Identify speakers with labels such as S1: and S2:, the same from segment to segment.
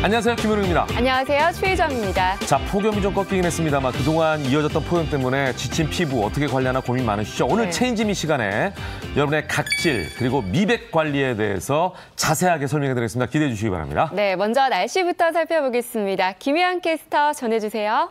S1: 안녕하세요, 김은웅입니다.
S2: 안녕하세요, 최희정입니다.
S1: 자, 폭염이 좀 꺾이긴 했습니다만 그동안 이어졌던 폭염 때문에 지친 피부 어떻게 관리하나 고민 많으시죠? 오늘 체인지미 시간에 여러분의 각질 그리고 미백 관리에 대해서 자세하게 설명해드리겠습니다. 기대해 주시기 바랍니다.
S2: 네, 먼저 날씨부터 살펴보겠습니다. 김혜한 캐스터 전해주세요.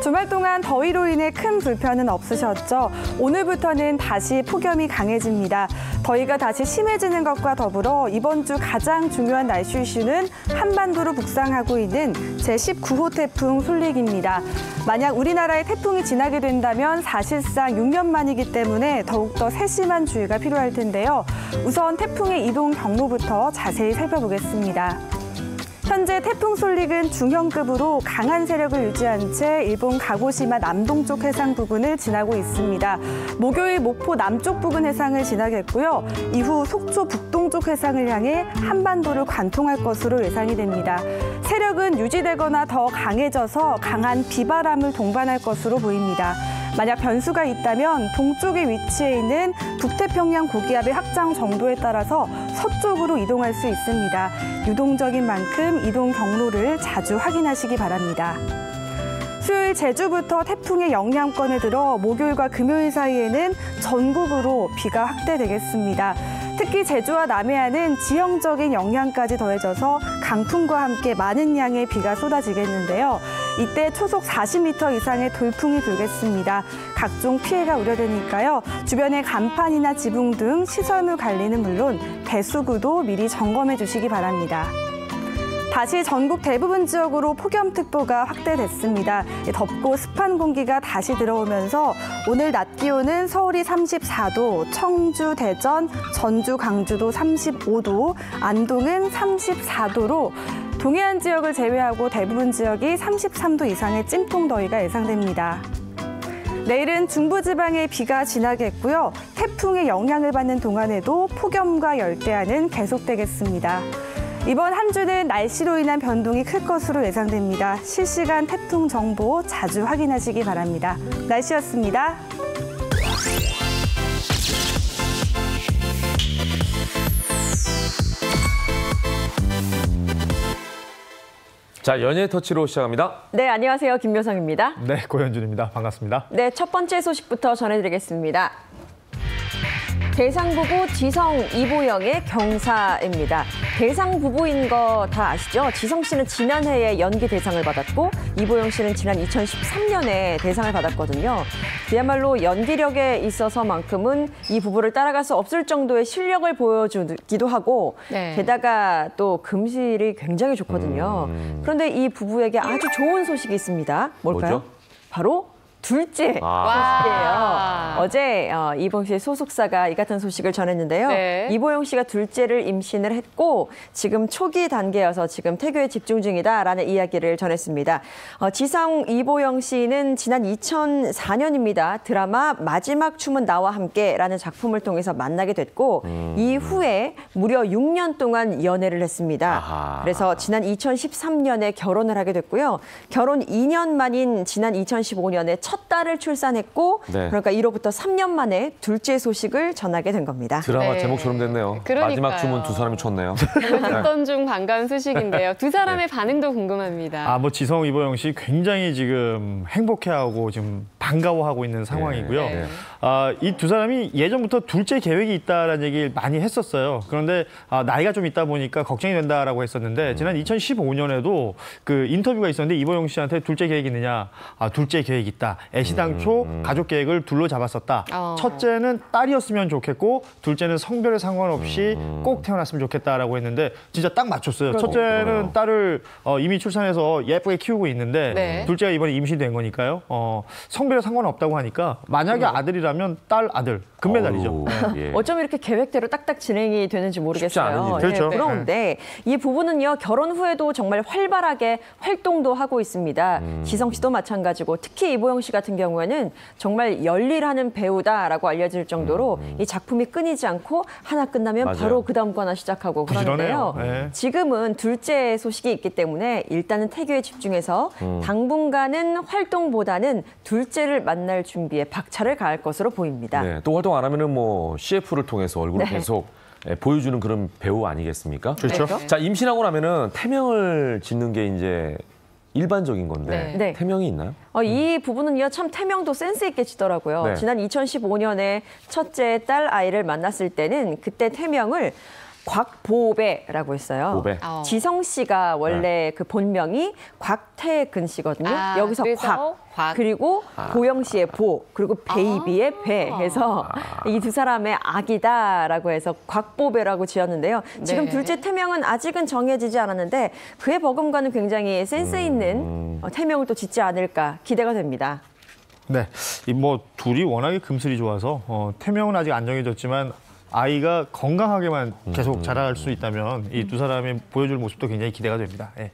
S3: 주말 동안 더위로 인해 큰 불편은 없으셨죠? 오늘부터는 다시 폭염이 강해집니다. 더위가 다시 심해지는 것과 더불어 이번 주 가장 중요한 날씨 이슈는 한반도로 북상하고 있는 제19호 태풍 솔릭입니다. 만약 우리나라에 태풍이 지나게 된다면 사실상 6년 만이기 때문에 더욱더 세심한 주의가 필요할 텐데요. 우선 태풍의 이동 경로부터 자세히 살펴보겠습니다. 현재 태풍 솔릭은 중형급으로 강한 세력을 유지한 채 일본 가고시마 남동쪽 해상 부근을 지나고 있습니다. 목요일 목포 남쪽 부근 해상을 지나겠고요. 이후 속초 북동쪽 해상을 향해 한반도를 관통할 것으로 예상이 됩니다. 세력은 유지되거나 더 강해져서 강한 비바람을 동반할 것으로 보입니다. 만약 변수가 있다면 동쪽에 위치해 있는 북태평양 고기압의 확장 정도에 따라서 서쪽으로 이동할 수 있습니다. 유동적인 만큼 이동 경로를 자주 확인하시기 바랍니다. 수요일 제주부터 태풍의 영향권에 들어 목요일과 금요일 사이에는 전국으로 비가 확대되겠습니다. 특히 제주와 남해안은 지형적인 영향까지 더해져서 강풍과 함께 많은 양의 비가 쏟아지겠는데요. 이때 초속 40m 이상의 돌풍이 불겠습니다. 각종 피해가 우려되니까요. 주변의 간판이나 지붕 등 시설물 관리는 물론 배수구도 미리 점검해 주시기 바랍니다. 다시 전국 대부분 지역으로 폭염특보가 확대됐습니다. 덥고 습한 공기가 다시 들어오면서 오늘 낮 기온은 서울이 34도, 청주, 대전, 전주, 강주도 35도, 안동은 34도로 동해안 지역을 제외하고 대부분 지역이 33도 이상의 찜통 더위가 예상됩니다. 내일은 중부지방에 비가 지나겠고요. 태풍의 영향을 받는 동안에도 폭염과 열대야는 계속되겠습니다. 이번 한 주는 날씨로 인한 변동이 클 것으로 예상됩니다. 실시간 태풍 정보 자주 확인하시기 바랍니다. 날씨였습니다.
S1: 자, 연예 터치로 시작합니다.
S4: 네, 안녕하세요. 김묘성입니다.
S5: 네, 고현준입니다. 반갑습니다.
S4: 네, 첫 번째 소식부터 전해드리겠습니다. 대상부부 지성, 이보영의 경사입니다. 대상 부부인 거 다 아시죠? 지성 씨는 지난해에 연기 대상을 받았고 이보영 씨는 지난 2013년에 대상을 받았거든요. 그야말로 연기력에 있어서만큼은 이 부부를 따라갈 수 없을 정도의 실력을 보여주기도 하고 게다가 또 금실이 굉장히 좋거든요. 그런데 이 부부에게 아주 좋은 소식이 있습니다. 뭘까요?
S1: 뭐죠?
S4: 바로 둘째 소식이에요. 어제 이보영 씨의 소속사가 이 같은 소식을 전했는데요.
S2: 네.
S4: 이보영 씨가 둘째를 임신을 했고 지금 초기 단계여서 지금 태교에 집중 중이다라는 이야기를 전했습니다. 지성 이보영 씨는 지난 2004년입니다. 드라마 마지막 춤은 나와 함께라는 작품을 통해서 만나게 됐고 이후에 무려 6년 동안 연애를 했습니다.
S1: 아하.
S4: 그래서 지난 2013년에 결혼을 하게 됐고요. 결혼 2년 만인 지난 2015년에 첫 딸을 출산했고 그러니까 이로부터 3년 만에 둘째 소식을 전하게 된 겁니다.
S1: 드라마 제목처럼 됐네요.
S2: 그러니까요.
S1: 마지막 춤은 두 사람이 췄네요.
S2: 듣던 중 반가운 소식인데요. 두 사람의 반응도 궁금합니다.
S5: 뭐 지성, 이보영 씨 굉장히 지금 행복해하고 지금 반가워하고 있는 상황이고요. 이 두 사람이 예전부터 둘째 계획이 있다라는 얘기를 많이 했었어요. 그런데 나이가 좀 있다 보니까 걱정이 된다라고 했었는데 지난 2015년에도 그 인터뷰가 있었는데 이보영 씨한테 둘째 계획 있느냐? 둘째 계획 있다. 애시당초 가족 계획을 둘로 잡았었다. 첫째는 딸이었으면 좋겠고 둘째는 성별에 상관없이 꼭 태어났으면 좋겠다라고 했는데 진짜 딱 맞췄어요. 첫째는 딸을 이미 출산해서 예쁘게 키우고 있는데 둘째가 이번에 임신된 거니까요. 성별에 상관없다고 하니까 만약에 아들이라면 하면 딸, 아들 금메달이죠.
S1: 예.
S4: 어쩜 이렇게 계획대로 딱딱 진행이 되는지 모르겠어요.
S5: 그렇죠.
S4: 부러운데 이 부부는요 결혼 후에도 정말 활발하게 활동도 하고 있습니다. 지성 씨도 마찬가지고 특히 이보영 씨 같은 경우에는 정말 열일하는 배우다라고 알려질 정도로 이 작품이 끊이지 않고 하나 끝나면
S1: 맞아요.
S4: 바로 그 다음 거 하나 시작하고 그러는데요.
S5: 부지런해요. 네.
S4: 지금은 둘째 소식이 있기 때문에 일단은 태교에 집중해서 당분간은 활동보다는 둘째를 만날 준비에 박차를 가할 것으로 보입니다.
S1: 네, 또 활동 안 하면은 뭐 CF를 통해서 얼굴을 계속 보여주는 그런 배우 아니겠습니까?
S5: 그렇죠.
S1: 자, 임신하고 나면은 태명을 짓는 게 이제 일반적인 건데
S4: 네.
S1: 태명이 있나요?
S4: 이 부부는요 참 태명도 센스 있게 지더라고요.
S1: 네.
S4: 지난 2015년에 첫째 딸 아이를 만났을 때는 그때 태명을 곽보배라고 했어요.
S1: 보배.
S4: 지성 씨가 원래 그 본명이 곽태근 씨거든요.
S2: 아,
S4: 여기서
S2: 그래서 곽.
S4: 그리고 보영 씨의 보 그리고 베이비의 배 해서 이 두 사람의 아기다라고 해서 곽보배라고 지었는데요. 지금
S2: 네.
S4: 둘째 태명은 아직은 정해지지 않았는데 그의 버금가는 굉장히 센스 있는 태명을 또 짓지 않을까 기대가 됩니다.
S5: 네, 이 뭐 둘이 워낙에 금슬이 좋아서 태명은 아직 안 정해졌지만 아이가 건강하게만 계속 자랄 수 있다면 이 두 사람이 보여줄 모습도 굉장히 기대가 됩니다. 예.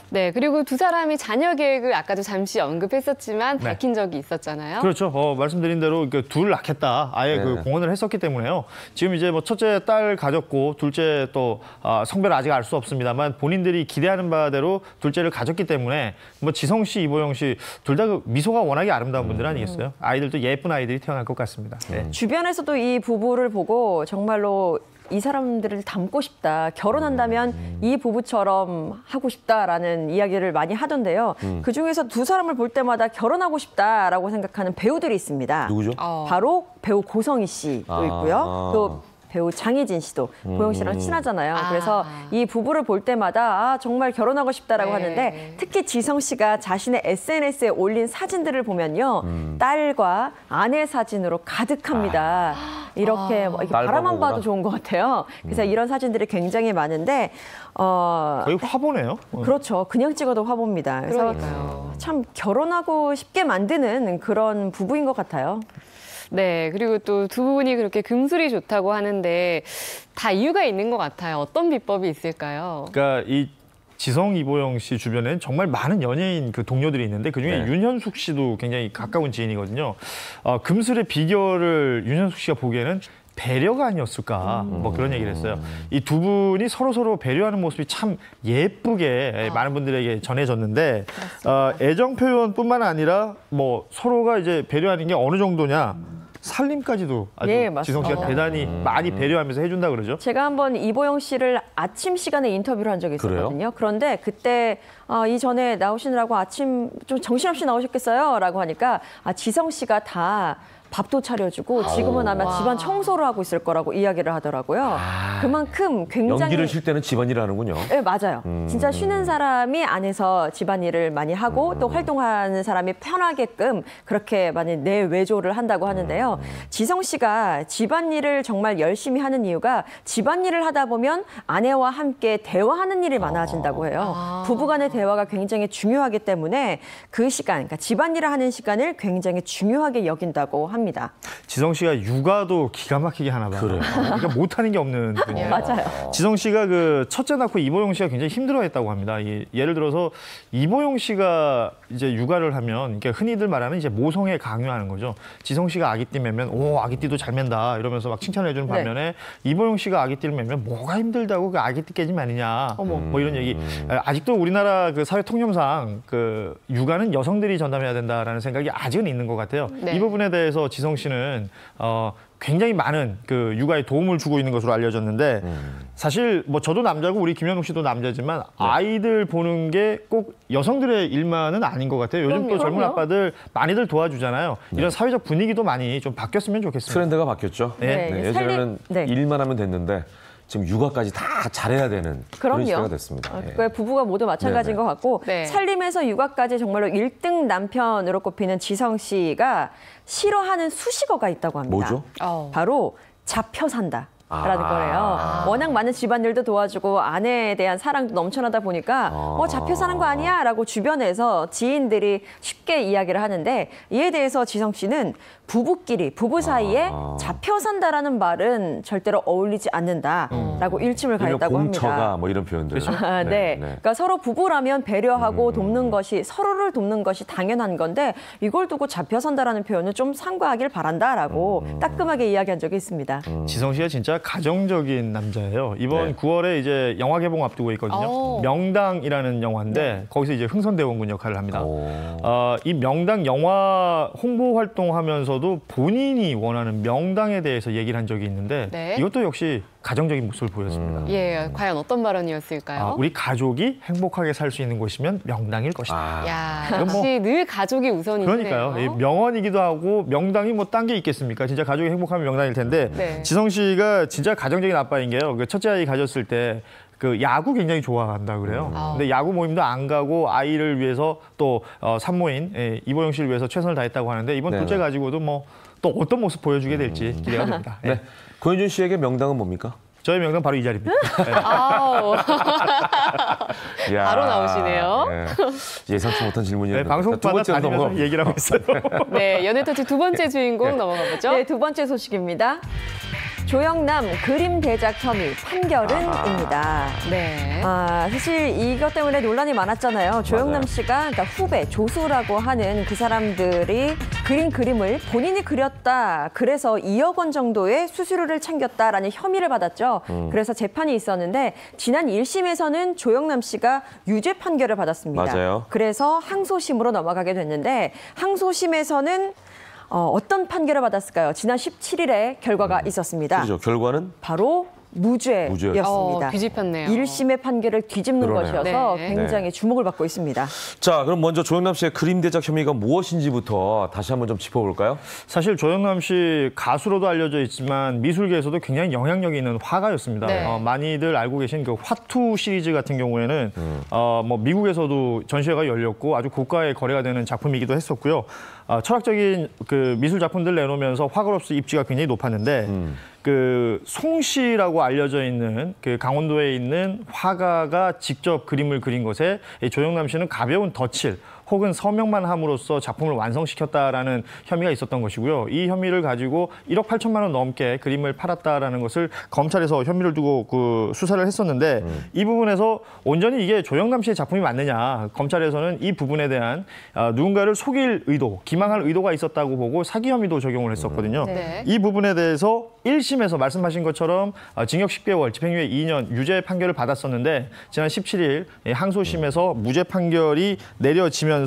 S2: 네, 그리고 두 사람이 자녀 계획을 아까도 잠시 언급했었지만
S5: 네.
S2: 밝힌 적이 있었잖아요.
S5: 그렇죠. 말씀드린 대로 둘 낳겠다. 아예
S1: 네.
S5: 그 공언을 했었기 때문에요. 지금 이제 뭐 첫째 딸 가졌고 둘째 또 성별 아직 알 수 없습니다만 본인들이 기대하는 바대로 둘째를 가졌기 때문에 뭐 지성 씨, 이보영 씨 둘 다 그 미소가 워낙에 아름다운 분들 아니겠어요? 아이들도 예쁜 아이들이 태어날 것 같습니다. 네.
S4: 주변에서도 이 부부를 보고 정말로 이 사람들을 닮고 싶다. 결혼한다면 이 부부처럼 하고 싶다라는 이야기를 많이 하던데요. 그중에서 두 사람을 볼 때마다 결혼하고 싶다라고 생각하는 배우들이 있습니다.
S1: 누구죠?
S4: 바로 배우 고성희 씨도 있고요. 또 배우 장희진 씨도 보영 씨랑 친하잖아요. 그래서 이 부부를 볼 때마다 정말 결혼하고 싶다라고 하는데 특히 지성 씨가 자신의 SNS에 올린 사진들을 보면요. 딸과 아내 사진으로 가득합니다. 이렇게 뭐 이렇게 바라만 봐도 좋은 것 같아요. 그래서 이런 사진들이 굉장히 많은데
S5: 거의 화보네요.
S4: 그렇죠. 그냥 찍어도 화보입니다. 그래서 참 결혼하고 싶게 만드는 그런 부부인 것 같아요.
S2: 네, 그리고 또 두 분이 그렇게 금술이 좋다고 하는데 다 이유가 있는 것 같아요. 어떤 비법이 있을까요?
S5: 그러니까 이 지성, 이보영 씨 주변에는 정말 많은 연예인 그 동료들이 있는데 그중에 윤현숙 씨도 굉장히 가까운 지인이거든요. 금술의 비결을 윤현숙 씨가 보기에는 배려가 아니었을까 뭐 그런 얘기를 했어요. 이 두 분이 서로 배려하는 모습이 참 예쁘게 많은 분들에게 전해졌는데 애정 표현뿐만 아니라 뭐 서로가 이제 배려하는 게 어느 정도냐 살림까지도 아주 지성 씨가 대단히 많이 배려하면서 해준다 그러죠.
S4: 제가 한번 이보영 씨를 아침 시간에 인터뷰를 한 적이 있었거든요.
S1: 그래요?
S4: 그런데 그때 이전에 나오시느라고 아침 좀 정신없이 나오셨겠어요? 라고 하니까 지성 씨가 다 밥도 차려주고 지금은 아마 집안 청소를 하고 있을 거라고 이야기를 하더라고요. 그만큼 굉장히
S1: 연기를 쉴 때는 집안일 하는군요.
S4: 네, 맞아요. 진짜 쉬는 사람이 안에서 집안일을 많이 하고 또 활동하는 사람이 편하게끔 그렇게 많이 내외조를 한다고 하는데요. 지성 씨가 집안일을 정말 열심히 하는 이유가 집안일을 하다 보면 아내와 함께 대화하는 일이 많아진다고 해요. 부부간의 대화가 굉장히 중요하기 때문에 그 시간, 그러니까 집안일을 하는 시간을 굉장히 중요하게 여긴다고 합니다.
S5: 지성 씨가 육아도 기가 막히게 하나 봐요.
S1: 그래요.
S5: 그러니까 못하는 게 없는 분이에요.
S4: 맞아요.
S5: 지성 씨가 그 첫째 낳고 이보영 씨가 굉장히 힘들어했다고 합니다. 예를 들어서 이보영 씨가 이제 육아를 하면 그러니까 흔히들 말하는 이제 모성애 강요하는 거죠. 지성 씨가 아기띠 매면 오 아기띠도 잘 맨다 이러면서 막 칭찬을 해주는 반면에 이보영 씨가 아기띠를 매면 뭐가 힘들다고 그 아기띠 깨짐 아니냐 뭐 이런 얘기. 아직도 우리나라 그 사회 통념상 그 육아는 여성들이 전담해야 된다라는 생각이 아직은 있는 것 같아요.
S2: 네.
S5: 이 부분에 대해서 지성 씨는 굉장히 많은 그 육아에 도움을 주고 있는 것으로 알려졌는데 사실 뭐 저도 남자고 우리 김현욱 씨도 남자지만 아이들 보는 게 꼭 여성들의 일만은 아닌 것 같아요. 요즘 또 젊은 아빠들 많이들 도와주잖아요. 이런 사회적 분위기도 많이 좀 바뀌었으면 좋겠습니다.
S1: 트렌드가 바뀌었죠.
S4: 네.
S1: 예전에는
S4: 살림-
S1: 일만 하면 됐는데 지금 육아까지 다 잘해야 되는 그런 시대가 됐습니다.
S4: 그러니까 부부가 모두 마찬가지인
S1: 네네.
S4: 것 같고
S2: 네.
S4: 살림에서 육아까지 정말로 1등 남편으로 꼽히는 지성 씨가 싫어하는 수식어가 있다고 합니다.
S1: 뭐죠?
S4: 바로 잡혀 산다. 거예요. 워낙 많은 집안일도 도와주고 아내에 대한 사랑도 넘쳐나다 보니까 잡혀 사는 거 아니야? 라고 주변에서 지인들이 쉽게 이야기를 하는데 이에 대해서 지성 씨는 부부 사이에 잡혀 산다라는 말은 절대로 어울리지 않는다라고 일침을 가했다고 합니다.
S1: 공처가 뭐 이런 표현들.
S4: 네. 그러니까 서로 부부라면 배려하고 돕는 것이 서로를 돕는 것이 당연한 건데 이걸 두고 잡혀 산다라는 표현은 좀 삼가하길 바란다라고 따끔하게 이야기한 적이 있습니다.
S5: 지성 씨가 진짜 가정적인 남자예요. 이번 9월에 이제 영화 개봉 앞두고 있거든요. 명당이라는 영화인데 거기서 이제 흥선대원군 역할을 합니다. 이 명당 영화 홍보 활동하면서도 본인이 원하는 명당에 대해서 얘기를 한 적이 있는데 이것도 역시 가정적인 모습을 보였습니다.
S2: 예, 과연 어떤 발언이었을까요?
S5: 우리 가족이 행복하게 살 수 있는 곳이면 명당일 것이다.
S2: 야, 역시 늘 가족이 우선이시네요.
S5: 그러니까요. 이 명언이기도 하고 명당이 뭐 딴 게 있겠습니까? 진짜 가족이 행복하면 명당일 텐데 지성 씨가 진짜 가정적인 아빠인 게요. 그 첫째 아이 가졌을 때 그 야구 굉장히 좋아한다 그래요. 근데 야구 모임도 안 가고 아이를 위해서 또 산모인 이보영 씨를 위해서 최선을 다했다고 하는데 이번 둘째 가지고도 뭐 또 어떤 모습 보여주게 될지 기대가 됩니다.
S1: 네. 고현준 씨에게 명당은 뭡니까?
S5: 저의 명당 바로 이 자리입니다.
S2: 아우. 바로 나오시네요.
S1: 예상치 못한 질문이에요.
S5: 방송마다 다니면서 얘기를 하고 있어요.
S2: 네, 연애터치 두 번째 주인공 넘어가 보죠.
S4: 네, 두 번째 소식입니다. 조영남 그림 대작 혐의 판결은입니다.
S2: 네.
S4: 사실 이것 때문에 논란이 많았잖아요. 조영남 씨가 그러니까 후배 조수라고 하는 그 사람들이 그린 그림을 본인이 그렸다. 그래서 2억 원 정도의 수수료를 챙겼다라는 혐의를 받았죠. 그래서 재판이 있었는데 지난 1심에서는 조영남 씨가 유죄 판결을 받았습니다.
S1: 맞아요.
S4: 그래서 항소심으로 넘어가게 됐는데 항소심에서는 어떤 판결을 받았을까요? 지난 17일에 결과가 있었습니다.
S1: 그렇죠. 결과는?
S4: 바로 무죄였습니다.
S2: 뒤집혔네요.
S4: 1심의 판결을 뒤집는
S1: 그러네요.
S4: 것이어서 굉장히 주목을 받고 있습니다.
S1: 자, 그럼 먼저 조영남 씨의 그림 대작 혐의가 무엇인지부터 다시 한번 좀 짚어볼까요?
S5: 사실 조영남 씨 가수로도 알려져 있지만 미술계에서도 굉장히 영향력이 있는 화가였습니다. 많이들 알고 계신 그 화투 시리즈 같은 경우에는 뭐 미국에서도 전시회가 열렸고 아주 고가의 거래가 되는 작품이기도 했었고요. 철학적인 그 미술 작품들 내놓으면서 화가로서 입지가 굉장히 높았는데 그 송씨라고 알려져 있는 그 강원도에 있는 화가가 직접 그림을 그린 것에 이 조영남 씨는 가벼운 덧칠 혹은 서명만 함으로써 작품을 완성시켰다라는 혐의가 있었던 것이고요. 이 혐의를 가지고 1억 8천만 원 넘게 그림을 팔았다라는 것을 검찰에서 혐의를 두고 그 수사를 했었는데 이 부분에서 온전히 이게 조영남 씨의 작품이 맞느냐. 검찰에서는 이 부분에 대한 누군가를 속일 의도, 기망할 의도가 있었다고 보고 사기 혐의도 적용을 했었거든요. 이 부분에 대해서 1심에서 말씀하신 것처럼 징역 10개월, 집행유예 2년 유죄 판결을 받았었는데 지난 17일 항소심에서 무죄 판결이 내려지면서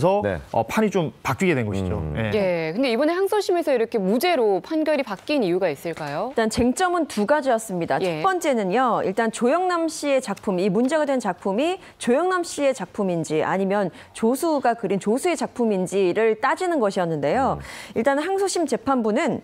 S5: 판이 좀 바뀌게 된 것이죠.
S2: 예, 근데 이번에 항소심에서 이렇게 무죄로 판결이 바뀐 이유가 있을까요?
S4: 일단 쟁점은 두 가지였습니다. 첫 번째는요. 일단 조영남 씨의 작품, 이 문제가 된 작품이 조영남 씨의 작품인지 아니면 조수가 그린 조수의 작품인지를 따지는 것이었는데요. 일단 항소심 재판부는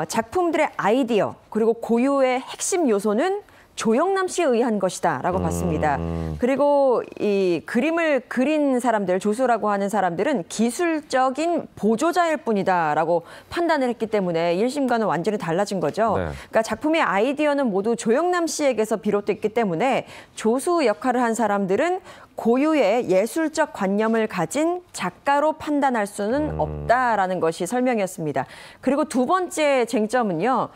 S4: 작품들의 아이디어 그리고 고유의 핵심 요소는 조영남 씨에 의한 것이다라고 봤습니다. 그리고 이 그림을 그린 사람들, 조수라고 하는 사람들은 기술적인 보조자일 뿐이다라고 판단을 했기 때문에 1심과는 완전히 달라진 거죠. 그러니까 작품의 아이디어는 모두 조영남 씨에게서 비롯됐기 때문에 조수 역할을 한 사람들은 고유의 예술적 관념을 가진 작가로 판단할 수는 없다라는 것이 설명이었습니다. 그리고 두 번째 쟁점은요.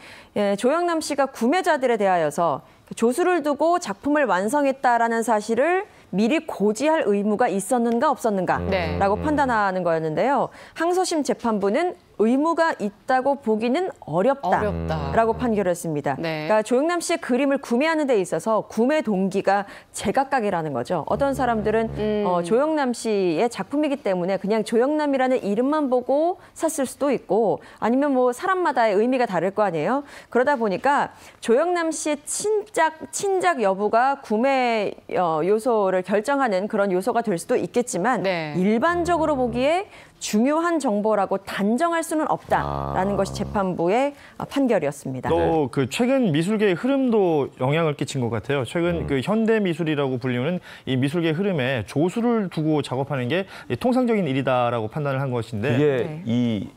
S4: 조영남 씨가 구매자들에 대하여서 조수를 두고 작품을 완성했다라는 사실을 미리 고지할 의무가 있었는가 없었는가라고 판단하는 거였는데요. 항소심 재판부는 의무가 있다고 보기는 어렵다라고 판결했습니다. 그러니까 조영남 씨의 그림을 구매하는 데 있어서 구매 동기가 제각각이라는 거죠. 어떤 사람들은 조영남 씨의 작품이기 때문에 그냥 조영남이라는 이름만 보고 샀을 수도 있고 아니면 뭐 사람마다의 의미가 다를 거 아니에요. 그러다 보니까 조영남 씨의 친작 여부가 구매 요소를 결정하는 그런 요소가 될 수도 있겠지만 일반적으로 보기에 중요한 정보라고 단정할 수는 없다라는 것이 재판부의 판결이었습니다.
S5: 또 그 최근 미술계의 흐름도 영향을 끼친 것 같아요. 최근 그 현대 미술이라고 불리는 이 미술계 흐름에 조수를 두고 작업하는 게 통상적인 일이다라고 판단을 한 것인데
S1: 이게 이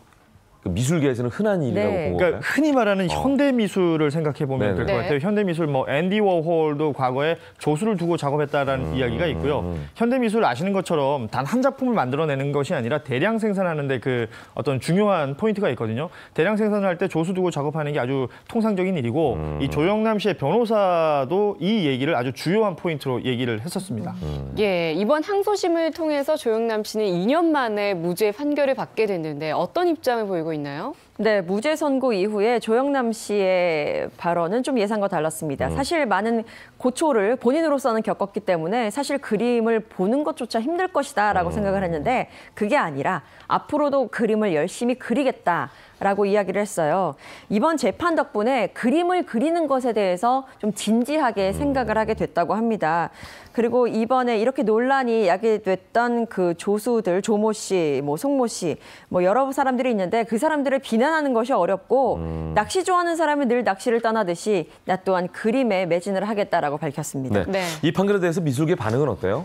S1: 그 미술계에서는 흔한 일이라고
S4: 네.
S1: 본
S5: 그러니까
S1: 건가요?
S5: 흔히 말하는 현대 미술을 생각해 보면 될 것
S2: 네.
S5: 같아요. 현대 미술 뭐 앤디 워홀도 과거에 조수를 두고 작업했다라는 이야기가 있고요. 현대 미술 아시는 것처럼 단 한 작품을 만들어내는 것이 아니라 대량 생산하는데 그 어떤 중요한 포인트가 있거든요. 대량 생산을 할 때 조수 두고 작업하는 게 아주 통상적인 일이고 이 조영남 씨의 변호사도 이 얘기를 아주 주요한 포인트로 얘기를 했었습니다.
S2: 예, 이번 항소심을 통해서 조영남 씨는 2년 만에 무죄 판결을 받게 됐는데 어떤 입장을 보이고 있나요?
S4: 네, 무죄 선고 이후에 조영남 씨의 발언은 좀 예상과 달랐습니다. 사실 많은 고초를 본인으로서는 겪었기 때문에 사실 그림을 보는 것조차 힘들 것이다라고 생각을 했는데 그게 아니라 앞으로도 그림을 열심히 그리겠다라고 이야기를 했어요. 이번 재판 덕분에 그림을 그리는 것에 대해서 좀 진지하게 생각을 하게 됐다고 합니다. 그리고 이번에 이렇게 논란이 야기됐던 그 조수들, 조모 씨, 뭐 송모 씨, 뭐 여러 사람들이 있는데 그 사람들을 비난하는 것이 어렵고 낚시 좋아하는 사람은 늘 낚시를 떠나듯이 나 또한 그림에 매진을 하겠다라고 밝혔습니다.
S1: 네.
S2: 네.
S1: 이 판결에 대해서 미술계 반응은 어때요?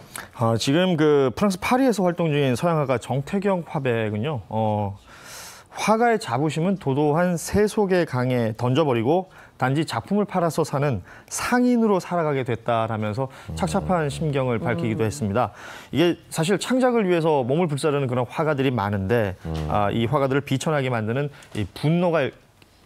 S5: 지금 그 프랑스 파리에서 활동 중인 서양화가 정태경 화백은요. 화가의 자부심은 도도한 새 속의 강에 던져버리고 단지 작품을 팔아서 사는 상인으로 살아가게 됐다라면서 착잡한 심경을 밝히기도 했습니다. 이게 사실 창작을 위해서 몸을 불사르는 그런 화가들이 많은데 이 화가들을 비천하게 만드는 이 분노가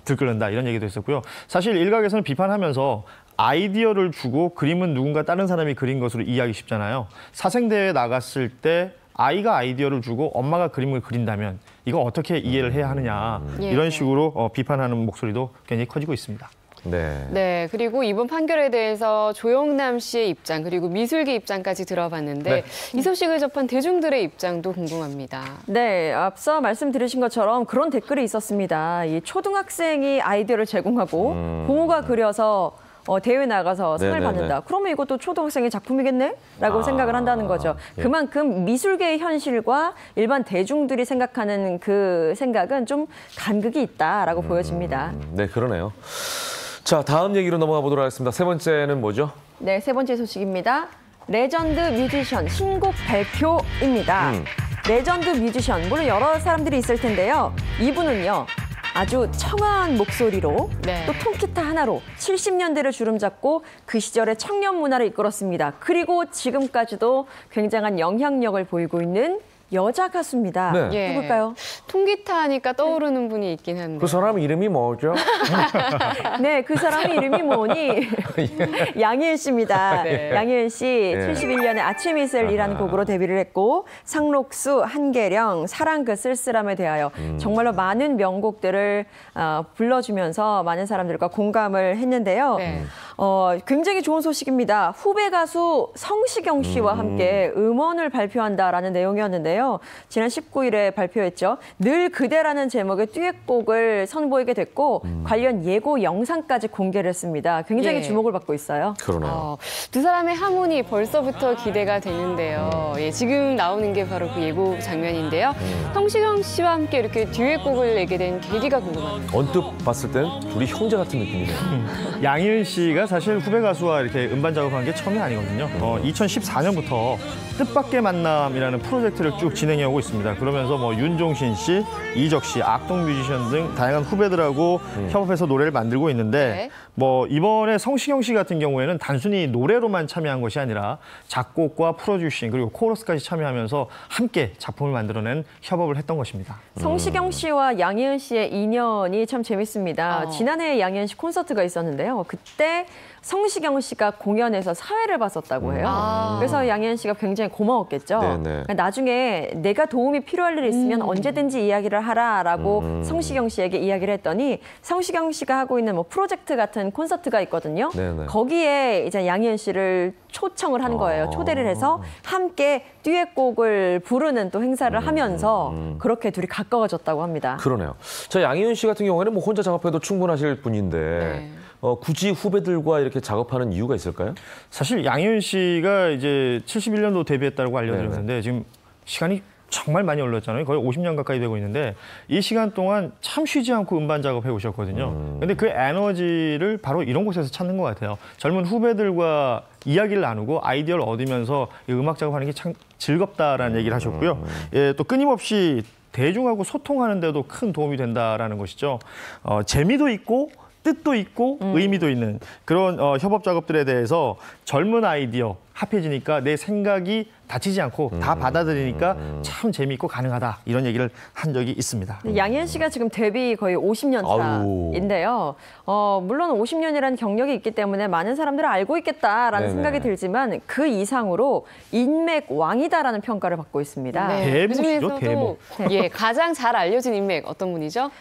S5: 들끓는다 이런 얘기도 했었고요. 사실 일각에서는 비판하면서 아이디어를 주고 그림은 누군가 다른 사람이 그린 것으로 이해하기 쉽잖아요. 사생대회에 나갔을 때 아이가 아이디어를 주고 엄마가 그림을 그린다면 이거 어떻게 이해를 해야 하느냐 이런 식으로 비판하는 목소리도 굉장히 커지고 있습니다.
S1: 네.
S2: 네, 그리고 이번 판결에 대해서 조영남 씨의 입장 그리고 미술계 입장까지 들어봤는데
S1: 네.
S2: 이 소식을 접한 대중들의 입장도 궁금합니다.
S4: 네, 앞서 말씀드리신 것처럼 그런 댓글이 있었습니다. 이 초등학생이 아이디어를 제공하고 부모가 그려서 대회 나가서 상을
S1: 네네네.
S4: 받는다. 그러면 이것도 초등학생의 작품이겠네? 라고 생각을 한다는 거죠.
S1: 예.
S4: 그만큼 미술계의 현실과 일반 대중들이 생각하는 그 생각은 좀 간극이 있다라고 보여집니다.
S1: 네, 그러네요. 자, 다음 얘기로 넘어가 보도록 하겠습니다. 세 번째는 뭐죠?
S4: 네, 세 번째 소식입니다. 레전드 뮤지션 신곡 발표입니다. 레전드 뮤지션, 물론 여러 사람들이 있을 텐데요. 이분은요. 아주 청아한 목소리로
S2: 네.
S4: 또 통기타 하나로 70년대를 주름잡고 그 시절의 청년 문화를 이끌었습니다. 그리고 지금까지도 굉장한 영향력을 보이고 있는 여자 가수입니다.
S1: 네.
S2: 예.
S4: 누굴까요?
S2: 통기타 하니까 떠오르는 분이 있긴 한데.
S1: 그 사람 이름이 뭐죠?
S4: 네, 그 사람의 이름이 뭐니? 양희은 씨입니다.
S2: 네.
S4: 양희은 씨,
S1: 예.
S4: 71년에 아침 이슬이라는 곡으로 데뷔를 했고 상록수, 한계령, 사랑 그 쓸쓸함에 대하여 정말로 많은 명곡들을 불러주면서 많은 사람들과 공감을 했는데요.
S2: 네.
S4: 굉장히 좋은 소식입니다. 후배 가수 성시경 씨와 함께 음원을 발표한다라는 내용이었는데요. 지난 19일에 발표했죠. 늘 그대라는 제목의 듀엣곡을 선보이게 됐고 관련 예고 영상까지 공개를 했습니다. 굉장히
S2: 예.
S4: 주목을 받고 있어요.
S1: 그러네요.
S2: 두 사람의 하모니 벌써부터 기대가 되는데요. 예, 지금 나오는 게 바로 그 예고 장면인데요. 성시경 씨와 함께 이렇게 듀엣곡을 내게 된 계기가 궁금합니다.
S1: 언뜻 봤을 땐 둘이 형제 같은 느낌이네요.
S5: 양희은 씨가 사실 후배 가수와 이렇게 음반 작업한 게 처음이 아니거든요. 2014년부터 뜻밖의 만남이라는 프로젝트를 쭉 진행해오고 있습니다. 그러면서 뭐 윤종신 씨, 이적 씨, 악동 뮤지션 등 다양한 후배들하고 협업해서 노래를 만들고 있는데
S2: 네.
S5: 뭐 이번에 성시경 씨 같은 경우에는 단순히 노래로만 참여한 것이 아니라 작곡과 프로듀싱 그리고 코러스까지 참여하면서 함께 작품을 만들어낸 협업을 했던 것입니다.
S4: 성시경 씨와 양희은 씨의 인연이 참 재밌습니다. 지난해에 양희은 씨 콘서트가 있었는데요. 그때 성시경 씨가 공연에서 사회를 봤었다고 해요. 그래서 양희은 씨가 굉장히 고마웠겠죠.
S1: 네네.
S4: 그러니까 나중에 내가 도움이 필요할 일 있으면 언제든지 이야기를 하라라고 성시경 씨에게 이야기를 했더니 성시경 씨가 하고 있는 뭐 프로젝트 같은 콘서트가 있거든요.
S1: 네네.
S4: 거기에 이제 양희은 씨를 초청을 한 거예요. 초대를 해서 함께 듀엣곡을 부르는 또 행사를 하면서 그렇게 둘이 가까워졌다고 합니다.
S1: 그러네요. 자, 양희은 씨 같은 경우에는 뭐 혼자 작업해도 충분하실 분인데
S2: 네.
S1: 굳이 후배들과 이렇게 작업하는 이유가 있을까요?
S5: 사실 양희은 씨가 이제 71년도 데뷔했다고 알려드렸는데 지금 시간이 정말 많이 흘렀잖아요. 거의 50년 가까이 되고 있는데 이 시간 동안 참 쉬지 않고 음반 작업해 오셨거든요. 근데 그 에너지를 바로 이런 곳에서 찾는 것 같아요. 젊은 후배들과 이야기를 나누고 아이디어를 얻으면서 이 음악 작업하는 게 참 즐겁다라는 얘기를 하셨고요. 예, 또 끊임없이 대중하고 소통하는 데도 큰 도움이 된다라는 것이죠. 재미도 있고 뜻도 있고 의미도 있는 그런 협업 작업들에 대해서 젊은 아이디어 합해지니까 내 생각이 다치지 않고 다 받아들이니까 참 재미있고 가능하다 이런 얘기를 한 적이 있습니다.
S4: 양희은 씨가 지금 데뷔 거의 50년 차인데요. 물론 50년이라는 경력이 있기 때문에 많은 사람들을 알고 있겠다라는
S1: 네네.
S4: 생각이 들지만 그 이상으로 인맥 왕이다라는 평가를 받고 있습니다.
S5: 대모시죠, 대모.
S2: 예, 가장 잘 알려진 인맥 어떤 분이죠?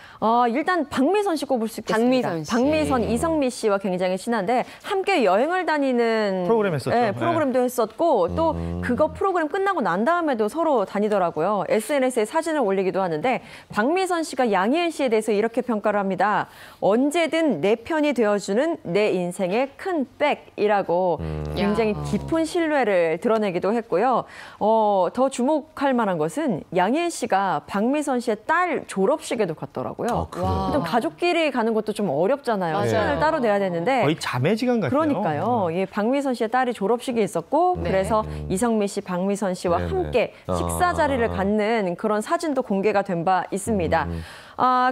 S4: 일단 박미선 씨 꼽을 수 있겠습니다.
S2: 박미선 씨.
S4: 박미선, 이성미 씨와 굉장히 친한데 함께 여행을 다니는
S5: 프로그램 했었죠.
S4: 네, 프로그램도 했었고 또 그거 프로그램 끝나고 난 다음에도 서로 다니더라고요. SNS에 사진을 올리기도 하는데 박미선 씨가 양희은 씨에 대해서 이렇게 평가를 합니다. 언제든 내 편이 되어주는 내 인생의 큰 백이라고 굉장히 깊은 신뢰를 드러내기도 했고요. 더 주목할 만한 것은 양희은 씨가 박미선 씨의 딸 졸업식에도 갔더라고요. 보통 가족끼리 가는 것도 좀 어렵잖아요.
S2: 맞아요.
S4: 시간을 따로 내야 되는데
S5: 거의 자매지간 같아요.
S4: 그러니까요. 예, 박미선 씨의 딸이 졸업식이 있었고 그래서 이성미 씨, 박미선 씨와
S1: 네네.
S4: 함께 식사 자리를 갖는 그런 사진도 공개가 된 바 있습니다.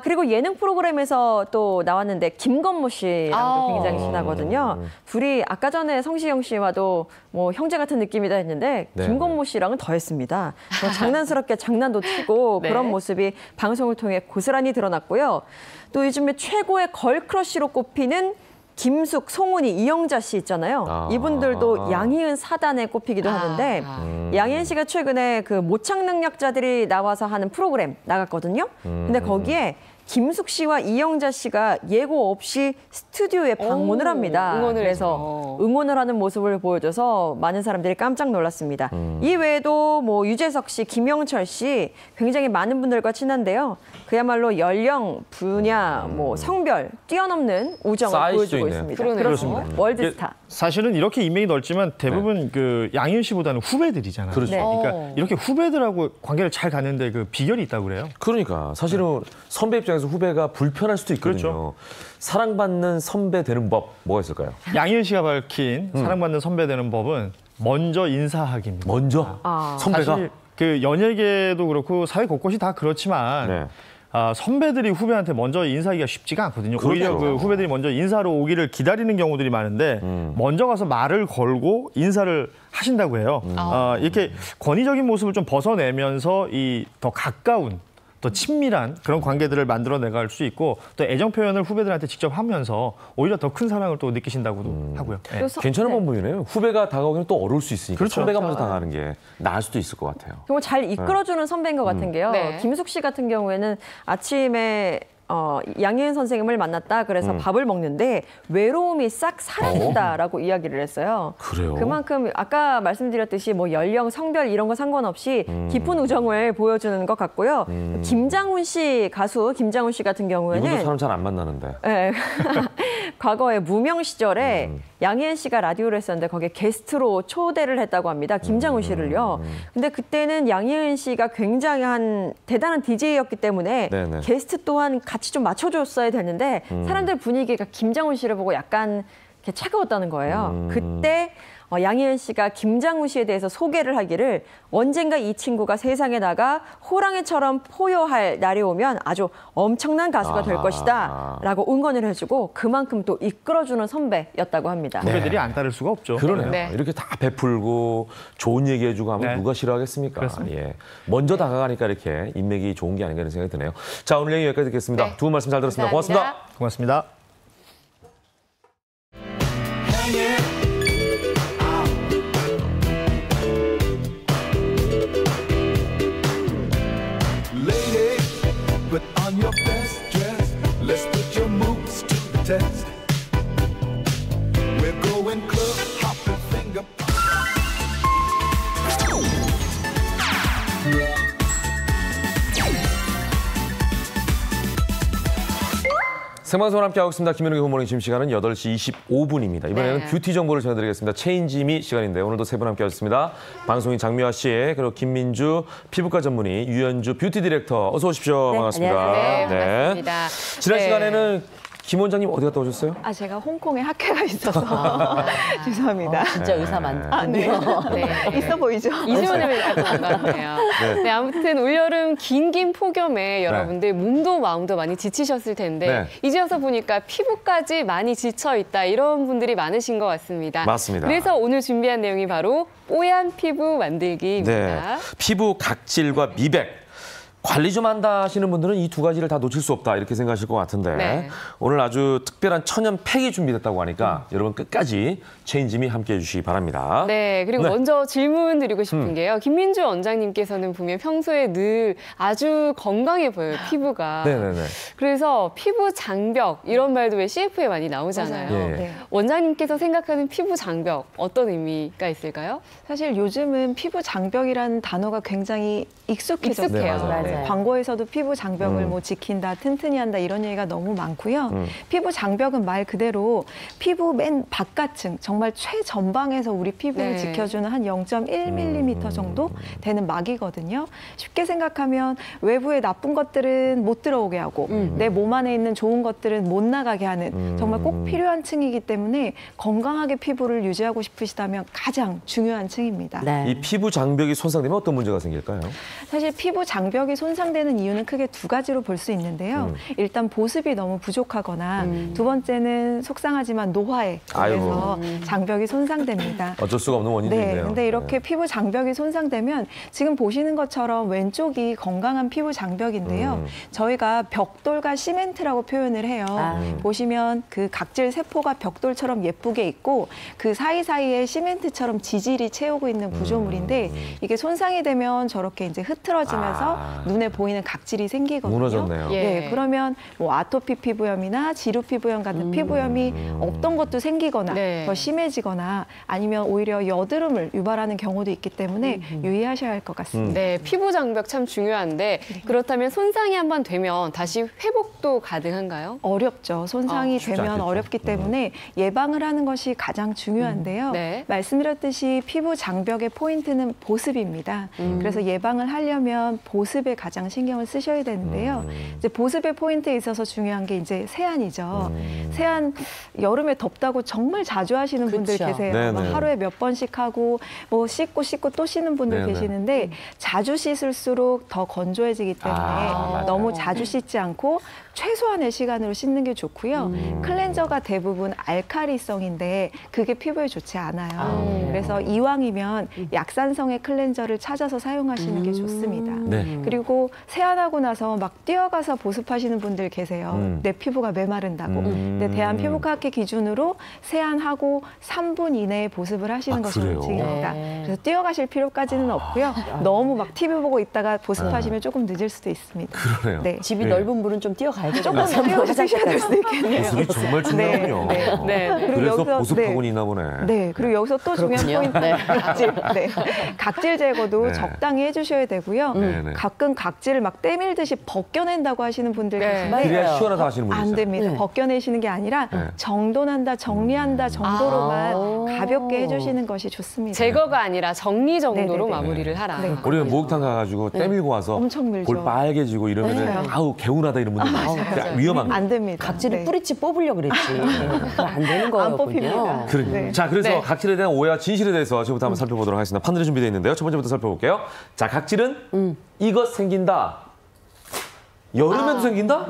S4: 그리고 예능 프로그램에서 또 나왔는데 김건모 씨랑도 굉장히 친하거든요. 둘이 아까 전에 성시경 씨와도 뭐 형제 같은 느낌이다 했는데
S1: 네.
S4: 김건모 씨랑은 더 했습니다. 장난스럽게 장난도 치고
S2: 네.
S4: 그런 모습이 방송을 통해 고스란히 드러났고요. 또 요즘에 최고의 걸크러쉬로 꼽히는 김숙, 송은이, 이영자 씨 있잖아요. 이분들도 양희은 사단에 꼽히기도 하는데 양희은 씨가 최근에 그 모창 능력자들이 나와서 하는 프로그램 나갔거든요. 근데 거기에 김숙 씨와 이영자 씨가 예고 없이 스튜디오에 방문을 합니다.
S2: 응원을
S4: 그래서
S2: 해서.
S4: 응원을 하는 모습을 보여줘서 많은 사람들이 깜짝 놀랐습니다. 이 외에도 뭐 유재석 씨, 김영철 씨 굉장히 많은 분들과 친한데요. 그야말로 연령, 분야, 뭐 성별 뛰어넘는 우정을
S1: 사이즈도
S4: 보여주고
S1: 있네요.
S4: 있습니다.
S2: 그러네요.
S4: 그렇습니다. 월드스타.
S5: 사실은 이렇게 인맥이 넓지만 대부분 그 양희은 씨보다는 후배들이잖아요.
S1: 그렇죠.
S4: 네.
S5: 그러니까 이렇게 후배들하고 관계를 잘 갖는데 그 비결이 있다고 그래요.
S1: 그러니까 사실은 선배 입장에서 후배가 불편할 수도 있거든요.
S5: 그렇죠.
S1: 사랑받는 선배 되는 법 뭐가 있을까요?
S5: 양희은 씨가 밝힌 사랑받는 선배 되는 법은 먼저 인사하기입니다.
S1: 먼저 선배가
S5: 사실 그 연예계도 그렇고 사회 곳곳이 다 그렇지만
S1: 네.
S5: 선배들이 후배한테 먼저 인사하기가 쉽지가 않거든요.
S1: 그렇죠.
S5: 오히려 그 후배들이 먼저 인사로 오기를 기다리는 경우들이 많은데 먼저 가서 말을 걸고 인사를 하신다고 해요. 이렇게 권위적인 모습을 좀 벗어내면서 이 더 가까운 또 친밀한 그런 관계들을 만들어내갈 수 있고 또 애정 표현을 후배들한테 직접 하면서 오히려 더 큰 사랑을 또 느끼신다고도 하고요. 네.
S1: 괜찮은 방법이네요. 후배가 다가오기는 또 어려울 수 있으니까
S5: 그렇죠.
S1: 선배가 먼저 다가가는 게 나을 수도 있을 것 같아요.
S4: 정말 잘 이끌어주는 선배인 것 같은 게요.
S2: 네.
S4: 김숙 씨 같은 경우에는 아침에 양희은 선생님을 만났다. 그래서 밥을 먹는데 외로움이 싹 사라진다라고 이야기를 했어요.
S1: 그래요?
S4: 그만큼 아까 말씀드렸듯이 뭐 연령, 성별 이런 거 상관없이 깊은 우정을 보여주는 것 같고요. 김장훈 씨 가수 김장훈 씨 같은
S1: 이분도
S4: 경우에는
S1: 사람 잘 안 만나는데.
S4: 네. 과거에 무명 시절에 양희은 씨가 라디오를 했었는데 거기에 게스트로 초대를 했다고 합니다. 김장훈 씨를요. 근데 그때는 양희은 씨가 굉장히 대단한 DJ였기 때문에
S1: 네네.
S4: 게스트 또한 같이 좀 맞춰줬어야 되는데 사람들 분위기가 김장훈 씨를 보고 약간 이렇게 차가웠다는 거예요. 그때 양희은 씨가 김장훈 씨에 대해서 소개를 하기를 언젠가 이 친구가 세상에 나가 호랑이처럼 포효할 날이 오면 아주 엄청난 가수가 될 것이다 라고 응원을 해주고 그만큼 또 이끌어주는 선배였다고 합니다.
S5: 후배들이 안 따를 수가 없죠.
S1: 그러네요.
S2: 네.
S1: 이렇게 다 베풀고 좋은 얘기해주고 하면
S5: 네.
S1: 누가 싫어하겠습니까?
S5: 그렇습니다.
S1: 예. 먼저 다가가니까 이렇게 인맥이 좋은 게 아닌가 이런 생각이 드네요. 자, 오늘 얘기 여기까지 듣겠습니다.
S2: 네.
S1: 두 분 말씀 잘 들었습니다. 고맙습니다.
S5: 고맙습니다.
S6: Lady, put on your best dress. Let's put your moves to the test. We're going club hopping, finger
S1: 생방송을 함께하고 있습니다. 김현욱의 굿모닝 지금 시간은 8시 25분입니다. 이번에는
S2: 네.
S1: 뷰티 정보를 전해드리겠습니다. 체인지미 시간인데 오늘도 세 분 함께하셨습니다. 방송인 장미화 씨, 그리고 김민주 피부과 전문의, 유연주 뷰티 디렉터 어서 오십시오.
S4: 네,
S1: 반갑습니다.
S4: 안녕하세요.
S2: 네, 반갑습니다.
S1: 지난
S2: 네.
S1: 시간에는 김 원장님 어디 갔다 오셨어요?
S7: 아, 제가 홍콩에 학회가 있어서 죄송합니다.
S8: 진짜 의사 맞는.
S7: 아, 네.
S2: 네.
S7: 있어 보이죠?
S2: 이주원을 갖고 온 것 같아요. 네, 아무튼 올여름 긴 폭염에 여러분들 몸도 마음도 많이 지치셨을 텐데 이제 와서 보니까 피부까지 많이 지쳐 있다 이런 분들이 많으신 것 같습니다.
S1: 맞습니다.
S2: 그래서 오늘 준비한 내용이 바로 뽀얀 피부 만들기입니다.
S1: 네. 피부 각질과 미백. 관리 좀 한다 하시는 분들은 이 두 가지를 다 놓칠 수 없다 이렇게 생각하실 것 같은데
S2: 네.
S1: 오늘 아주 특별한 천연 팩이 준비됐다고 하니까 여러분 끝까지 체인지미 함께해 주시기 바랍니다.
S2: 네, 그리고 먼저 질문 드리고 싶은 게요. 김민주 원장님께서는 보면 평소에 늘 아주 건강해 보여요, 피부가.
S1: 네네네.
S2: 그래서 피부 장벽 이런 말도 왜 CF에 많이 나오잖아요.
S1: 맞아요. 예.
S7: 네.
S2: 원장님께서 생각하는 피부 장벽 어떤 의미가 있을까요?
S7: 사실 요즘은 피부 장벽이라는 단어가 굉장히 익숙해졌어요.
S2: 익숙해요.
S1: 네, 맞아요.
S7: 네, 광고에서도 피부 장벽을 뭐 지킨다, 튼튼히 한다 이런 얘기가 너무 많고요. 피부 장벽은 말 그대로 피부 맨 바깥층, 정말 최전방에서 우리 피부를
S2: 네.
S7: 지켜주는 한 0.1mm 정도 되는 막이거든요. 쉽게 생각하면 외부의 나쁜 것들은 못 들어오게 하고 내 몸 안에 있는 좋은 것들은 못 나가게 하는 정말 꼭 필요한 층이기 때문에 건강하게 피부를 유지하고 싶으시다면 가장 중요한 층입니다.
S8: 네.
S1: 이 피부 장벽이 손상되면 어떤 문제가 생길까요?
S7: 사실 피부 장벽이 손상되는 이유는 크게 두 가지로 볼 수 있는데요. 일단 보습이 너무 부족하거나 두 번째는 속상하지만 노화에 의해서 장벽이 손상됩니다.
S1: 어쩔 수가 없는 원인도
S7: 네,
S1: 있네요.
S7: 근데 이렇게 피부 장벽이 손상되면 지금 보시는 것처럼 왼쪽이 건강한 피부 장벽인데요. 저희가 벽돌과 시멘트라고 표현을 해요. 보시면 그 각질 세포가 벽돌처럼 예쁘게 있고 그 사이사이에 시멘트처럼 지질이 채우고 있는 구조물인데 이게 손상이 되면 저렇게 이제 흐트러지면서 눈에 보이는 각질이 생기거든요.
S1: 무너졌네요.
S2: 예.
S7: 네, 그러면 뭐 아토피 피부염이나 지루 피부염 같은 피부염이 없던 것도 생기거나
S2: 네.
S7: 더 심해지거나 아니면 오히려 여드름을 유발하는 경우도 있기 때문에 유의하셔야 할 것 같습니다.
S2: 네, 피부 장벽 참 중요한데 그렇다면 손상이 한번 되면 다시 회복도 가능한가요?
S7: 어렵죠. 손상이
S1: 쉽지
S7: 되면
S1: 않겠죠.
S7: 어렵기 때문에 예방을 하는 것이 가장 중요한데요.
S2: 네.
S7: 말씀드렸듯이 피부 장벽의 포인트는 보습입니다. 그래서 예방을 하려면 보습에 가장 신경을 쓰셔야 되는데요. 이제 보습의 포인트에 있어서 중요한 게 이제 세안이죠. 세안 여름에 덥다고 정말 자주 하시는 분들
S8: 그쵸.
S7: 계세요.
S1: 네네.
S7: 막 하루에 몇 번씩 하고 뭐 씻고 또 씻는 분들
S1: 네네.
S7: 계시는데 자주 씻을수록 더 건조해지기 때문에
S1: 맞아요.
S7: 너무 자주 씻지 않고 최소한의 시간으로 씻는 게 좋고요. 클렌저가 대부분 알칼리성인데 그게 피부에 좋지 않아요. 그래서 이왕이면 약산성의 클렌저를 찾아서 사용하시는 게 좋습니다.
S1: 네.
S7: 그리고 세안하고 나서 막 뛰어가서 보습하시는 분들 계세요. 내 피부가 메마른다고. 근데 대한피부과학회 기준으로 세안하고 3분 이내에 보습을 하시는 것이
S1: 그래요?
S7: 원칙입니다.
S8: 네.
S7: 그래서 뛰어가실 필요까지는 없고요. 너무 막 TV 보고 있다가 보습하시면 조금 늦을 수도 있습니다.
S1: 그러네요.
S7: 네.
S8: 집이
S1: 네.
S8: 넓은 분은 좀 뛰어가야 되죠.
S7: 조금 뛰어가셔야 될 수도 있겠네요.
S1: 보습이 정말 중요하군요.
S2: 네.
S7: 그리고
S1: 그래서
S7: 여기서-
S1: 보습학원이 있나 보네.
S7: 네, 그리고 여기서 또 중요한
S8: 그렇군요.
S7: 포인트
S8: 네.
S7: 각질. 네. 각질 제거도
S1: 네.
S7: 적당히 해주셔야 되고요.
S1: 네.
S7: 가끔 각질을 막 때밀듯이 벗겨낸다고 하시는 분들
S2: 네.
S7: 계신데
S1: 그래야 시원하다 하시는 분이
S7: 안
S1: 있어요.
S7: 됩니다.
S8: 네.
S7: 벗겨내시는 게 아니라
S1: 네.
S7: 정돈한다, 정리한다 정도로만 가볍게 해주시는 것이 좋습니다.
S2: 제거가 아니라 정리 정도로
S7: 네네네.
S2: 마무리를 하라.
S7: 네.
S1: 우리는 목욕탕 가가지고 때밀고 와서
S7: 엄청 밀죠.
S1: 볼 빨개지고 이러면
S7: 맞아요.
S1: 아우 개운하다 이런 분들 많아요. 위험한 거.
S7: 안 됩니다.
S8: 각질을
S7: 네.
S8: 뿌리치 뽑으려고 그랬지. 그건 안 되는 거였군요.
S7: 안 뽑힙니다.
S1: 그래.
S7: 네.
S1: 자, 그래서
S2: 네.
S1: 각질에 대한 오해와 진실에 대해서 지금부터 한번 살펴보도록 하겠습니다. 판넬이 준비되어 있는데요. 첫 번째부터 살펴볼게요. 자, 각질은 이것 생긴다. 여름에도 생긴다?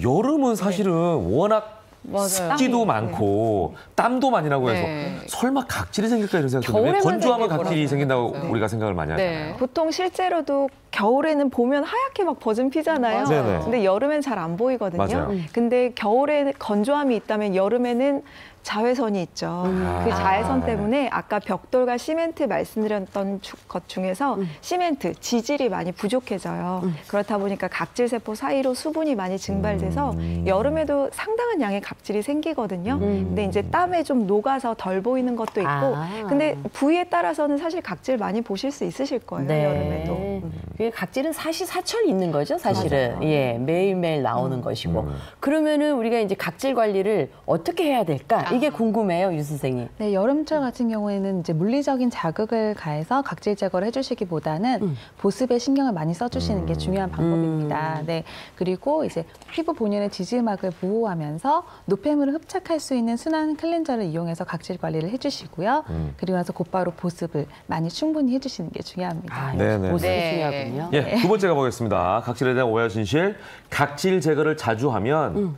S1: 여름은 사실은 워낙
S2: 맞아요.
S1: 습기도 많고 땀도 많이 나고 해서
S2: 네.
S1: 설마 각질이 생길까 이런 생각이 드는데
S2: 겨울에만
S1: 건조하면
S2: 생길
S1: 각질이
S2: 거라고
S1: 생긴다고
S2: 생각했어요.
S1: 우리가 생각을 많이 하잖아요.
S2: 네.
S7: 보통 실제로도 겨울에는 보면 하얗게 막 버진 피잖아요.
S1: 맞아요. 네네.
S7: 근데 여름엔 잘 안 보이거든요.
S1: 맞아요.
S7: 근데 겨울에 건조함이 있다면 여름에는 자외선이 있죠. 그 자외선 때문에 아까 벽돌과 시멘트 말씀드렸던 것 중에서 시멘트, 지질이 많이 부족해져요. 그렇다 보니까 각질 세포 사이로 수분이 많이 증발돼서 여름에도 상당한 양의 각질이 생기거든요. 근데 이제 땀에 좀 녹아서 덜 보이는 것도 있고 근데 부위에 따라서는 사실 각질 많이 보실 수 있으실 거예요. 여름에도.
S8: 그게 각질은 사시사철 있는 거죠, 사실은. 예, 매일매일 나오는 것이고. 그러면은 우리가 이제 각질 관리를 어떻게 해야 될까? 이게 궁금해요, 유 선생님.
S9: 네, 여름철 같은 경우에는 이제 물리적인 자극을 가해서 각질 제거를 해주시기보다는 보습에 신경을 많이 써주시는 게 중요한 방법입니다. 네, 그리고 이제 피부 본연의 지질막을 보호하면서 노폐물을 흡착할 수 있는 순한 클렌저를 이용해서 각질 관리를 해주시고요. 그리고 나서 곧바로 보습을 많이 충분히 해주시는 게 중요합니다.
S1: 네네.
S8: 보습이 중요하군요.
S1: 예, 두 번째 가보겠습니다. 각질에 대한 오해와 진실. 각질 제거를 자주 하면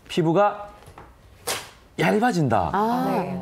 S1: 피부가 얇아진다.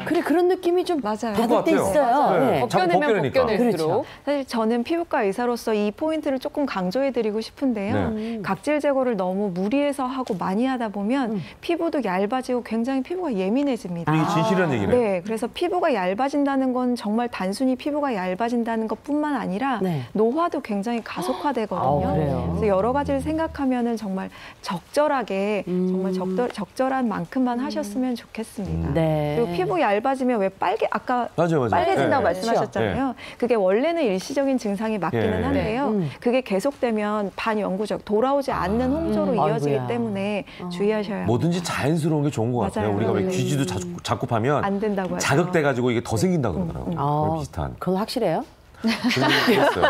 S8: 그래 그런 느낌이 좀
S7: 맞아요.
S8: 받을 때 있어요.
S1: 네.
S8: 네.
S1: 자꾸
S2: 벗겨내면
S1: 벗겨내니까.
S2: 벗겨낼수록.
S7: 사실 저는 피부과 의사로서 이 포인트를 조금 강조해드리고 싶은데요. 각질 제거를 너무 무리해서 하고 많이 하다 보면 피부도 얇아지고 굉장히 피부가 예민해집니다.
S1: 이게 진실이라는 얘기네.
S7: 네, 그래서 피부가 얇아진다는 건 정말 단순히 피부가 얇아진다는 것뿐만 아니라
S8: 네.
S7: 노화도 굉장히 가속화되거든요.
S8: 그래요?
S7: 그래서 여러 가지를 생각하면은 정말 적절하게 정말 적절한 만큼만 하셨으면 좋겠습니다.
S8: 네.
S7: 그리고 피부 얇아지면 왜 아까
S1: 맞아요.
S7: 빨개진다고
S1: 네.
S7: 말씀하셨잖아요. 그게 원래는 일시적인 증상이 맞기는
S1: 예.
S7: 한데요. 그게 계속되면 반영구적 돌아오지 않는 홍조로 이어지기
S8: 아이고야.
S7: 때문에 주의하셔야 합니다.
S1: 뭐든지 자연스러운 게 좋은 것 같아요.
S7: 맞아요.
S1: 우리가 왜
S7: 네.
S1: 귀지도 자꾸 파면
S7: 안 된다고 하죠.
S1: 자극돼가지고 이게 더 생긴다고 그러더라고요. 그런 비슷한.
S8: 그건 확실해요?
S1: 그런 얘기 들었어요.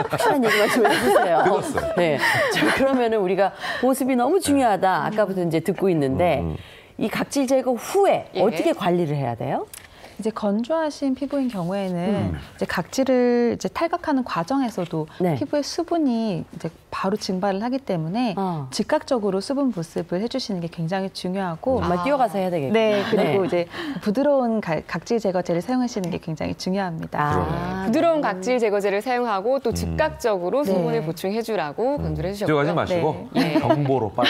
S8: 확실한 얘기만 좀 해주세요.
S1: 들었어요.
S8: 네. 자, 그러면은 우리가 보습이 너무 중요하다. 아까부터 이제 듣고 있는데 이 각질 제거 후에
S2: 예.
S8: 어떻게 관리를 해야 돼요?
S9: 이제 건조하신 피부인 경우에는 이제 각질을 이제 탈각하는 과정에서도
S8: 네.
S9: 피부의 수분이 이제 바로 증발을 하기 때문에 즉각적으로 수분 보습을 해주시는 게 굉장히 중요하고
S8: 정말 뛰어가서 해야 되겠군요.
S9: 네, 그리고 이제 부드러운 각질 제거제를 사용하시는 게 굉장히 중요합니다.
S2: 부드러운 각질 제거제를 사용하고 또 즉각적으로 수분을
S9: 네.
S2: 보충해주라고 강조를 해주셨고요.
S1: 들어가지 마시고
S2: 네.
S1: 정보로 빨리.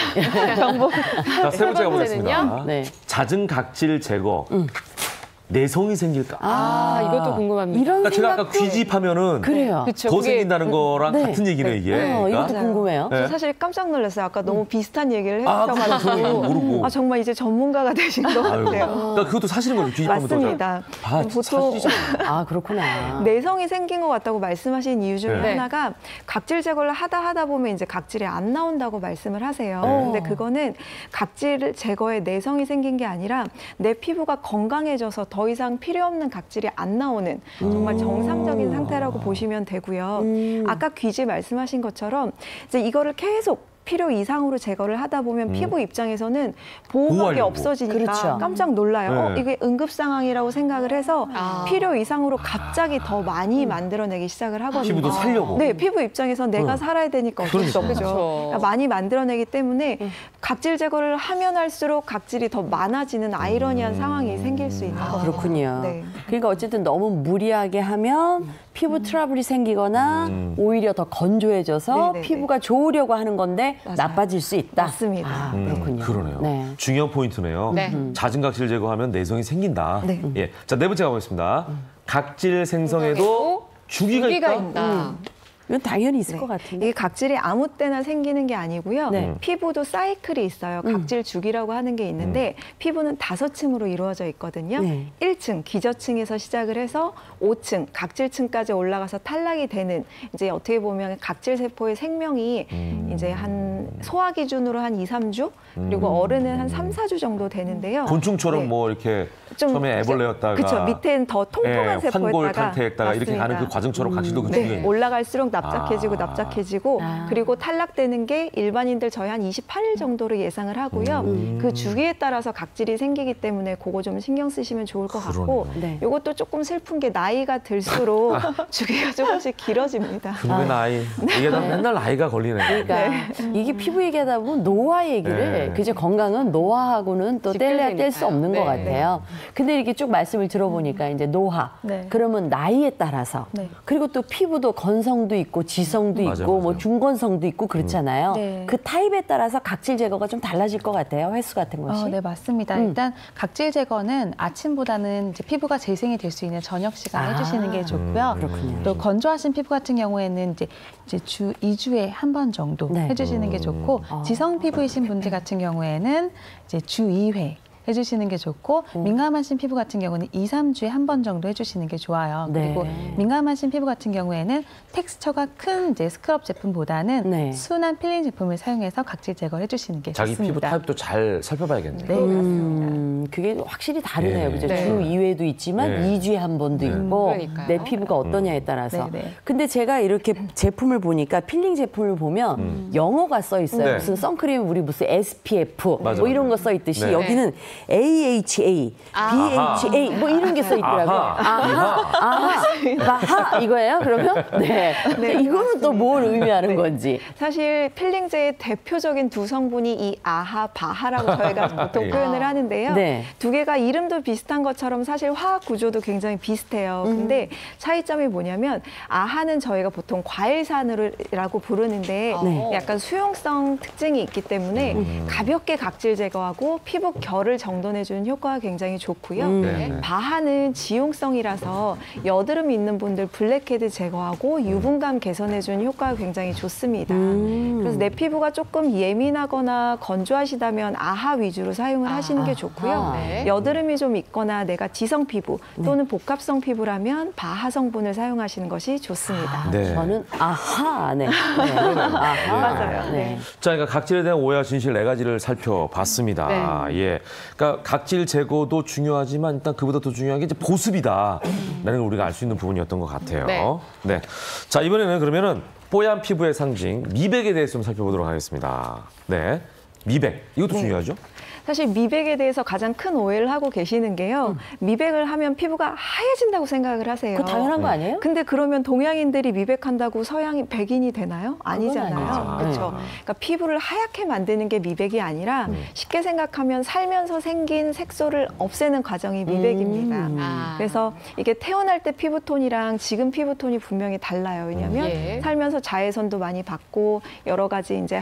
S1: 자, 세 번째 가보겠습니다.
S2: 번째는요?
S8: 네.
S1: 잦은 각질 제거. 내성이 생길까?
S2: 이것도 궁금합니다.
S8: 이런
S1: 그러니까 제가
S8: 생각도
S1: 아까 귀집하면은
S8: 그래요.
S2: 그쵸,
S1: 더
S2: 그게
S1: 생긴다는 거랑
S8: 네.
S1: 같은 얘기네 이게. 그러니까.
S8: 이것도 궁금해요.
S1: 네.
S7: 저 사실 깜짝 놀랐어요. 아까 너무 비슷한 얘기를
S1: 저는
S7: 해주셔가지고
S1: 모르고.
S7: 정말 이제 전문가가 되신 것
S1: 아유,
S7: 같아요.
S1: 그러니까 그것도 사실인 거죠. 귀집하면 더
S7: 맞습니다.
S1: 잘.
S7: 보통
S1: 사실이잖아요.
S8: 그렇구나.
S7: 내성이 생긴 것 같다고 말씀하신 이유 중에
S1: 네.
S7: 하나가 각질 제거를 하다 보면 이제 각질이 안 나온다고 말씀을 하세요. 근데 그거는 각질 제거에 내성이 생긴 게 아니라 내 피부가 건강해져서 더 이상 필요 없는 각질이 안 나오는 정말 정상적인 상태라고 보시면 되고요. 아까 귀지 말씀하신 것처럼 이제 이거를 계속 필요 이상으로 제거를 하다 보면 피부 입장에서는 보호막이
S1: 보호하려고.
S7: 없어지니까
S8: 그렇죠.
S7: 깜짝 놀라요.
S1: 네.
S7: 이게 응급 상황이라고 생각을 해서 필요 이상으로 갑자기 더 많이 만들어내기 시작을 하거든요.
S1: 피부도 살려고.
S7: 네, 피부 입장에서 내가 살아야 되니까 어쩔 수
S1: 그러니까.
S7: 없죠. 그러니까 많이 만들어내기 때문에 각질 제거를 하면 할수록 각질이 더 많아지는 아이러니한 상황이 생길 수 있는 거죠.
S8: 그렇군요.
S7: 네.
S8: 그러니까 어쨌든 너무 무리하게 하면 피부 트러블이 생기거나 오히려 더 건조해져서
S7: 네네네.
S8: 피부가 좋으려고 하는 건데
S7: 맞아요.
S8: 나빠질 수 있다.
S7: 맞습니다.
S8: 그렇군요.
S1: 그러네요.
S8: 네.
S1: 중요한 포인트네요.
S2: 네.
S1: 잦은 각질 제거하면 내성이 생긴다.
S7: 네.
S1: 예. 자, 네 번째 가보겠습니다. 각질 생성에도 주기가 있다.
S8: 이건 당연히 있을 것 같은데.
S7: 이게 각질이 아무 때나 생기는 게 아니고요.
S8: 네.
S7: 피부도 사이클이 있어요. 각질 주기라고 하는 게 있는데 피부는 5층으로 이루어져 있거든요.
S8: 네.
S7: 1층 기저층에서 시작을 해서 5층 각질층까지 올라가서 탈락이 되는 이제 어떻게 보면 각질 세포의 생명이 이제 한 소아 기준으로 한 2, 3주 그리고 어른은 한 3, 4주 정도 되는데요.
S1: 곤충처럼
S7: 네.
S1: 뭐 이렇게
S7: 좀
S1: 처음에 애벌레였다가
S7: 그렇죠. 밑에는 더 통통한
S1: 예, 환골
S7: 세포였다가
S1: 탈퇴했다가 이렇게 가는 그
S7: 맞습니다.
S1: 과정처럼 각질도 그 주기가
S7: 네,
S1: 있는
S7: 올라갈수록 납작해지고
S1: 아.
S7: 납작해지고 그리고 탈락되는 게 일반인들 저희 한 28일 정도로 예상을 하고요. 그 주기에 따라서 각질이 생기기 때문에 그거 좀 신경 쓰시면 좋을 것 같고
S8: 네.
S7: 이것도 조금 슬픈 게 나이가 들수록 주기가 조금씩 길어집니다.
S1: 그놈의 나이. 이게 다 맨날 나이가 걸리네.
S8: 그러니까 이게 피부 얘기하다 보면 노화 얘기를
S1: 네.
S8: 그저 건강은 노화하고는 또 뗄래야 뗄 수 없는
S2: 네.
S8: 것 같아요. 근데 이렇게 쭉 말씀을 들어보니까 이제 노화
S9: 네.
S8: 그러면 나이에 따라서
S9: 네.
S8: 그리고 또 피부도 건성도 있고 지성도
S1: 맞아요,
S8: 있고 뭐
S1: 맞아요.
S8: 중건성도 있고 그렇잖아요.
S9: 네.
S8: 그 타입에 따라서 각질 제거가 좀 달라질 것 같아요. 횟수 같은 것이.
S9: 네, 맞습니다. 일단 각질 제거는 아침보다는 이제 피부가 재생이 될 수 있는 저녁 시간에 해주시는 게 좋고요.
S8: 그렇군요.
S9: 또 건조하신 피부 같은 경우에는 이제 주 2주에 한 번 정도
S8: 네.
S9: 해주시는 게 좋고 지성 피부이신 분들 같은 경우에는 이제 주 2회 해주시는 게 좋고 민감하신 피부 같은 경우는 2, 3주에 한 번 정도 해주시는 게 좋아요. 그리고 민감하신 피부 같은 경우에는 텍스처가 큰 이제 스크럽 제품보다는 순한 필링 제품을 사용해서 각질 제거를 해주시는 게
S1: 자기
S9: 좋습니다.
S1: 피부 타입도 잘 살펴봐야겠네요.
S9: 네, 맞습니다.
S8: 그게 확실히 다르네요. 그죠?
S2: 네.
S8: 주 2회도 있지만 2주에 한 번도 있고
S2: 그러니까요.
S8: 내 피부가 어떠냐에 따라서.
S9: 네, 네.
S8: 근데 제가 이렇게 제품을 보니까 필링 제품을 보면 영어가 써 있어요.
S1: 네.
S8: 무슨 선크림 우리 무슨 SPF
S1: 맞아,
S8: 뭐 이런
S1: 맞아.
S8: 거 써 있듯이
S1: 네.
S8: 여기는 AHA, BHA 뭐 이런 게 써 있더라고요. 아하 이거예요? 그러면 네. 이거는 또 뭘 의미하는 건지.
S7: 사실 필링제의 대표적인 두 성분이 이 아하, 바하라고 저희가 보통 표현을 하는데요.
S8: 네.
S7: 두 개가 이름도 비슷한 것처럼 사실 화학 구조도 굉장히 비슷해요. 근데 차이점이 뭐냐면 아하는 저희가 보통 과일산으로라고 부르는데 약간 수용성 특징이 있기 때문에 가볍게 각질 제거하고 피부 결을 정돈해주는 효과가 굉장히 좋고요.
S1: 네.
S7: 바하는 지용성이라서 여드름 있는 분들 블랙헤드 제거하고 유분감 개선해주는 효과가 굉장히 좋습니다. 그래서 내 피부가 조금 예민하거나 건조하시다면 아하 위주로 사용을 하시는 게 좋고요.
S2: 네.
S7: 여드름이 좀 있거나 내가 지성 피부 또는 복합성 피부라면 바하 성분을 사용하시는 것이 좋습니다.
S1: 네.
S8: 저는 아하, 네. 아하.
S7: 맞아요.
S8: 네.
S1: 자, 그러니까 각질에 대한 오해와 진실 네 가지를 살펴봤습니다. 예, 그러니까 각질 제거도 중요하지만 일단 그보다 더 중요한 게 이제 보습이다라는 걸 우리가 알 수 있는 부분이었던 것 같아요. 네. 자, 이번에는 그러면은 뽀얀 피부의 상징 미백에 대해서 좀 살펴보도록 하겠습니다. 네, 미백 이것도 중요하죠?
S7: 사실 미백에 대해서 가장 큰 오해를 하고 계시는 게요. 미백을 하면 피부가 하얘진다고 생각을 하세요.
S8: 그거 당연한 거 아니에요?
S7: 근데 그러면 동양인들이 미백한다고 서양이 백인이 되나요? 아니잖아요.
S8: 아니죠.
S7: 그렇죠. 그러니까 피부를 하얗게 만드는 게 미백이 아니라 쉽게 생각하면 살면서 생긴 색소를 없애는 과정이 미백입니다. 그래서 이게 태어날 때 피부톤이랑 지금 피부톤이 분명히 달라요. 왜냐하면 살면서 자외선도 많이 받고 여러 가지 이제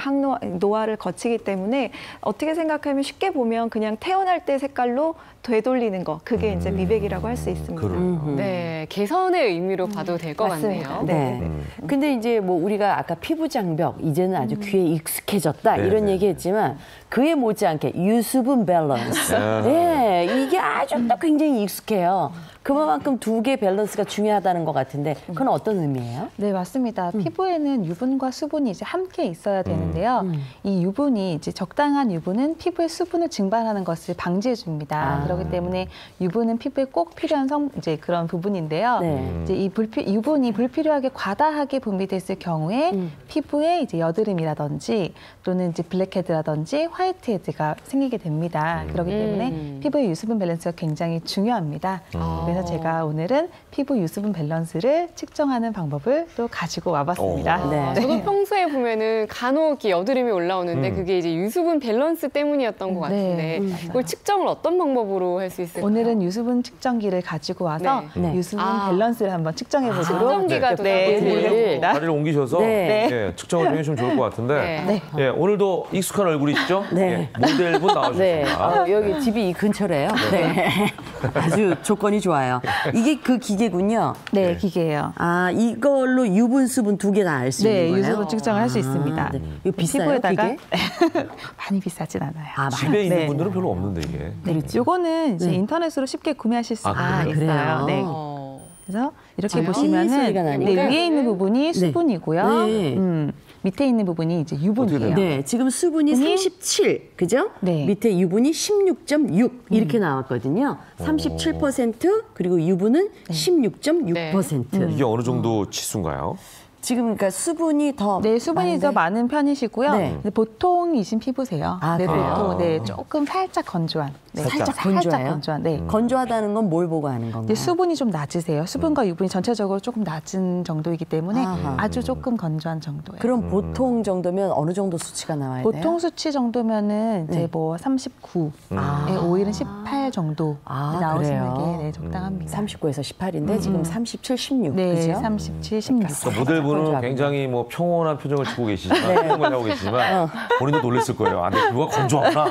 S7: 노화를 거치기 때문에 어떻게 생각하면 쉽게 보면 그냥 태어날 때 색깔로 되돌리는 거 그게 이제 미백이라고 할 수 있습니다.
S2: 네, 개선의 의미로 봐도 될 것 같네요.
S8: 네. 근데 이제 뭐 우리가 아까 피부 장벽 이제는 아주 귀에 익숙해졌다 이런 얘기했지만 그에 못지않게 유수분 밸런스. 네, 이게 아주 또 굉장히 익숙해요. 그만큼 두 개 밸런스가 중요하다는 것 같은데 그건 어떤 의미예요?
S9: 네, 맞습니다. 피부에는 유분과 수분이 이제 함께 있어야 되는데요. 이 유분이 이제 적당한 유분은 피부의 수분을 증발하는 것을 방지해 줍니다. 그렇기 때문에 유분은 피부에 꼭 필요한 이제 그런 부분인데요. 이제 이 유분이 불필요하게 과다하게 분비됐을 경우에 피부에 이제 여드름이라든지 또는 이제 블랙헤드라든지 화이트헤드가 생기게 됩니다. 그렇기 때문에 피부의 유수분 밸런스가 굉장히 중요합니다. 그래서 제가 오늘은 피부 유수분 밸런스를 측정하는 방법을 또 가지고 와봤습니다.
S2: 저도 평소에 보면은 간혹 여드름이 올라오는데 그게 이제 유수분 밸런스 때문이었던 것 같은데 그걸 측정을 어떤 방법으로 할 수 있을까요?
S9: 오늘은 유수분 측정기를 가지고 와서 유수분 밸런스를 한번 측정해 보도록
S2: 측정기가
S9: 준비했습니다.
S1: 자리를 옮기셔서 예, 측정을 좀 해주시면 좋을 것 같은데 예, 오늘도 익숙한 얼굴이시죠? 예, 모델분 나와주셨습니다.
S8: 여기 집이 이 근처래요. 아주 조건이 좋아요. 이게 그 기계군요.
S9: 네, 기계예요.
S8: 아, 이걸로 유분, 수분 두 개 다 알 수 있는 거예요?
S9: 네, 유수분 측정을 할 수 있습니다.
S8: 네. 이거 비싸요,
S9: 피부에다가
S8: 기계?
S9: 많이 비싸진 않아요.
S1: 집에 있는 분들은 별로 없는데 이게.
S9: 네, 요거는 이제 인터넷으로 쉽게 구매하실 수 있어요.
S8: 그래요?
S9: 네. 그래서 이렇게
S8: 이
S9: 보시면은
S8: 소리가 나니까.
S9: 위에 있는 부분이 수분이고요. 밑에 있는 부분이 이제 유분이에요.
S8: 네, 지금 수분이 37, 그죠?
S9: 네.
S8: 밑에 유분이 16.6 이렇게 나왔거든요. 37% 그리고 유분은 16.6%.
S1: 이게 어느 정도 치수인가요?
S8: 지금 그러니까 수분이 더
S9: 네, 수분이
S8: 많은데?
S9: 더 많은 편이시고요.
S8: 네.
S9: 근데 보통이신 피부세요.
S8: 아,
S9: 네,
S8: 그래요?
S9: 보통 네, 조금 살짝 건조한. 네,
S8: 살짝 건조해요?
S9: 건조한. 네.
S8: 건조하다는 건 뭘 보고 하는 건가요?
S9: 근데 수분이 좀 낮으세요. 수분과 유분이 전체적으로 조금 낮은 정도이기 때문에 아주 조금 건조한 정도예요.
S8: 그럼 보통 정도면 어느 정도 수치가 나와야 돼요?
S9: 보통 수치 정도면은 이제 뭐 39, 네, 오일은 18 정도 나오시는 게 네, 적당합니다.
S8: 39에서 18인데 지금 37, 16,
S9: 네,
S8: 그죠?
S9: 37, 16.
S1: 그러니까 모델분은 굉장히 뭐 평온한 표정을 짓고 계시지만, 표정을 하고 계시지만 본인도 놀랐을 거예요. 아, 내 피부가 건조하구나.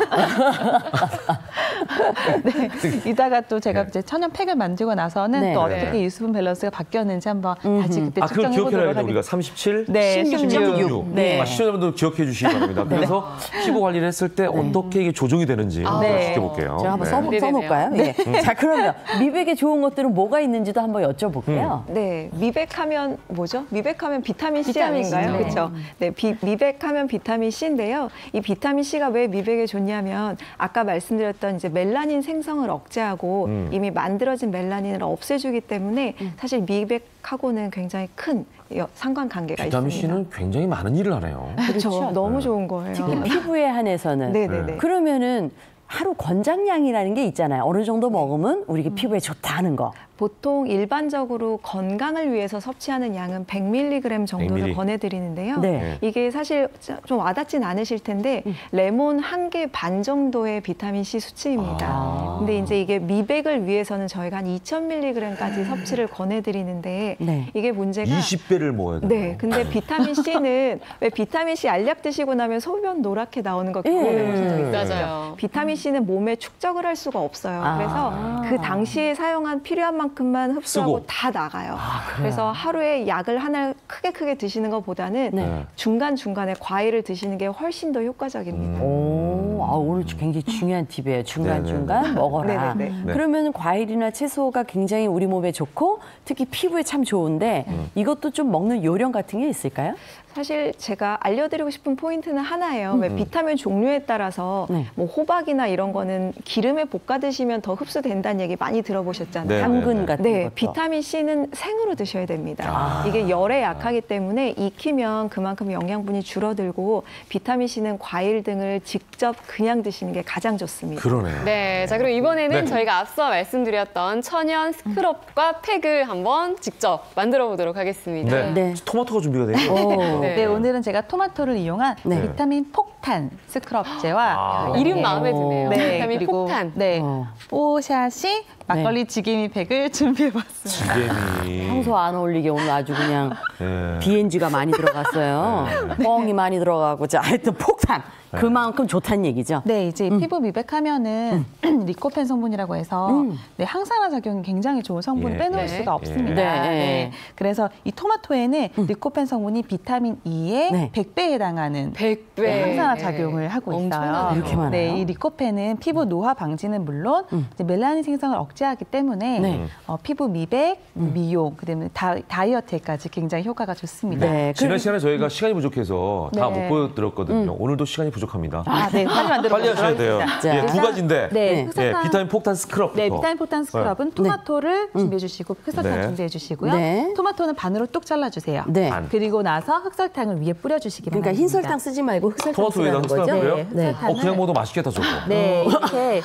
S9: 네. 이따가 또 제가 이제 천연 팩을 만들고 나서는
S8: 네.
S9: 또 어떻게 유수분 밸런스가 바뀌었는지 한번 다시 그때
S1: 그럼
S9: 측정해
S1: 기억해놔야
S9: 보도록
S1: 돼. 우리가
S9: 하겠습니다.
S1: 37,
S9: 네,
S1: 16.
S9: 네.
S1: 시청자분들 기억해 주시기 바랍니다. 그래서 피부 관리를 했을 때 어떻게 이게 조정이 되는지
S9: 네.
S1: 지켜볼게요.
S8: 제가 한번 써볼까요? 네. 자, 그러면 미백에 좋은 것들은 뭐가 있는지도 한번 여쭤볼게요.
S7: 네, 미백하면 뭐죠? 미백하면 비타민 C
S8: 비타민 C,
S7: 아닌가요?
S8: 네.
S7: 그렇죠. 네, 미백하면 비타민 C인데요. 이 비타민 C가 왜 미백에 좋냐면 아까 말씀드렸던 이제 멜라닌 생성을 억제하고 이미 만들어진 멜라닌을 없애주기 때문에 사실 미백하고는 굉장히 큰 상관관계가
S1: 비타민
S7: 있습니다.
S1: C는 굉장히 많은 일을 하네요.
S7: 그렇죠. 너무 좋은 거예요.
S8: 특히 피부에 한해서는.
S7: 네네네.
S8: 그러면은 하루 권장량이라는 게 있잖아요. 어느 정도 먹으면 우리 피부에 좋다는 거.
S7: 보통 일반적으로 건강을 위해서 섭취하는 양은 100mg 정도를
S1: 100mg.
S7: 권해드리는데요.
S8: 네.
S7: 이게 사실 좀 와닿진 않으실 텐데 레몬 한 개 반 정도의 비타민 C 수치입니다. 근데 이제 이게 미백을 위해서는 저희가 한 2000mg까지 섭취를 권해드리는데
S8: 네.
S7: 이게 문제가
S1: 20배를 먹어야 돼요.
S7: 네, 근데 비타민 C는 왜 비타민 C 알약 드시고 나면 소변 노랗게 나오는 거 경험해보신 적 있으시죠?
S2: 맞아요.
S7: 비타민 C는 몸에 축적을 할 수가 없어요. 그래서 그 당시에 사용한 필요한 만큼만 흡수하고
S1: 쓰고.
S7: 다 나가요. 그래서 하루에 약을 하나 크게 드시는 것보다는
S8: 네.
S7: 중간중간에 과일을 드시는 게 훨씬 더 효과적입니다.
S8: 오늘 굉장히 중요한 팁이에요. 중간중간 먹어라.
S7: 네네네.
S8: 그러면 과일이나 채소가 굉장히 우리 몸에 좋고 특히 피부에 참 좋은데 이것도 좀 먹는 요령 같은 게 있을까요?
S7: 사실 제가 알려드리고 싶은 포인트는 하나예요. 왜 비타민 종류에 따라서
S8: 네.
S7: 뭐 호박이나 이런 거는 기름에 볶아 드시면 더 흡수된다는 얘기 많이 들어보셨잖아요.
S1: 네.
S8: 당근 같은
S7: 네,
S8: 것도.
S7: 비타민 C는 생으로 드셔야 됩니다. 이게 열에 약하기 때문에 익히면 그만큼 영양분이 줄어들고 비타민 C는 과일 등을 직접 그냥 드시는 게 가장 좋습니다.
S1: 그러네.
S2: 네, 자 그럼 이번에는
S1: 네.
S2: 저희가 앞서 말씀드렸던 천연 스크럽과 팩을 한번 직접 만들어 보도록 하겠습니다.
S1: 네.
S8: 네.
S1: 토마토가 준비가 돼요.
S2: 네.
S9: 네, 오늘은 제가 토마토를 이용한
S8: 네.
S9: 비타민 폭탄 스크럽제와
S2: 이름 마음에 드네요.
S9: 네,
S2: 비타민
S9: 그리고
S2: 폭탄.
S9: 네, 뽀샤시 막걸리 지게미 팩을 준비해봤습니다.
S1: 지게미.
S8: 평소 안 어울리게 오늘 아주 그냥
S1: 네.
S8: BNG가 많이 들어갔어요. 뻥이 많이 들어가고 자 하여튼 폭탄. 그만큼 좋다는 얘기죠.
S9: 네, 이제 피부 미백하면은 리코펜 성분이라고 해서 네, 항산화 작용이 굉장히 좋은 성분을
S1: 예,
S9: 빼놓을
S2: 네.
S9: 수가 없습니다.
S8: 네.
S9: 네. 그래서 이 토마토에는 리코펜 성분이 비타민 E의
S8: 네.
S9: 100배에 해당하는
S2: 100배.
S9: 항산화 작용을 하고 있어요.
S2: 엄청나네요.
S8: 이렇게 많아요?
S9: 네, 이 리코펜은 피부 노화 방지는 물론 이제 멜라닌 생성을 억제하기 때문에
S8: 네.
S9: 피부 미백, 미용, 그다음에 다이어트에까지 굉장히 효과가 좋습니다.
S8: 네.
S1: 지난 시간에 저희가 시간이 부족해서 다 못
S9: 네.
S1: 보여드렸거든요. 오늘도 시간이 부족합니다.
S9: 아, 네, 빨리 만들어
S1: 빨리 하셔야 돼요.
S8: 자.
S1: 예, 두 가지인데
S9: 네,
S1: 예, 비타민 폭탄 스크럽부터.
S9: 네, 비타민 포탄 스크럽은 토마토를 준비해 주시고 흑설탕
S1: 네.
S9: 준비해 주시고요.
S8: 네.
S9: 토마토는 반으로 뚝 잘라 주세요.
S8: 네.
S9: 그리고 나서 흑설탕을 위에 뿌려 주시기
S8: 그러니까
S9: 바랍니다.
S8: 흰 설탕 쓰지 말고 흑설탕
S1: 토마토 위에다
S8: 쓰라는
S1: 흑설탕
S8: 거죠?
S1: 뿌려요?
S8: 네.
S1: 그냥 먹어도 맛있겠다 저거.
S9: 네, 이렇게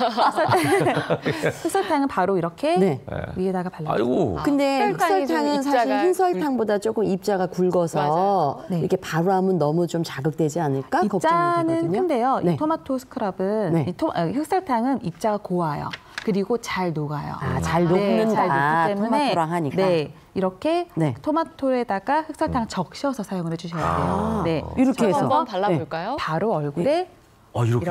S9: 흑설탕은 바로 이렇게
S8: 네.
S9: 위에다가 발라.
S1: 아이고.
S8: 근데
S2: 설탕이 좀
S8: 흑설탕은 사실
S2: 입자가
S8: 흰 설탕보다 조금 입자가 굵어서
S9: 네.
S8: 이렇게 바로 하면 너무 좀 자극되지 않을까 걱정이
S9: 입자는
S8: 되거든요.
S9: 큰데요.
S8: 네.
S9: 이 토마토 스크럽은
S8: 네.
S9: 흑설탕은 입자가 고와요. 그리고 잘 녹아요.
S8: 잘
S9: 네,
S8: 녹는다.
S9: 잘 녹기 때문에
S8: 토마토랑 하니까.
S9: 네, 이렇게
S8: 네.
S9: 토마토에다가 흑설탕 적셔서 사용을 해주셔야 돼요. 네,
S8: 이렇게 해서
S2: 한번 발라볼까요?
S9: 바로 얼굴에
S1: 이렇게?
S9: 이렇게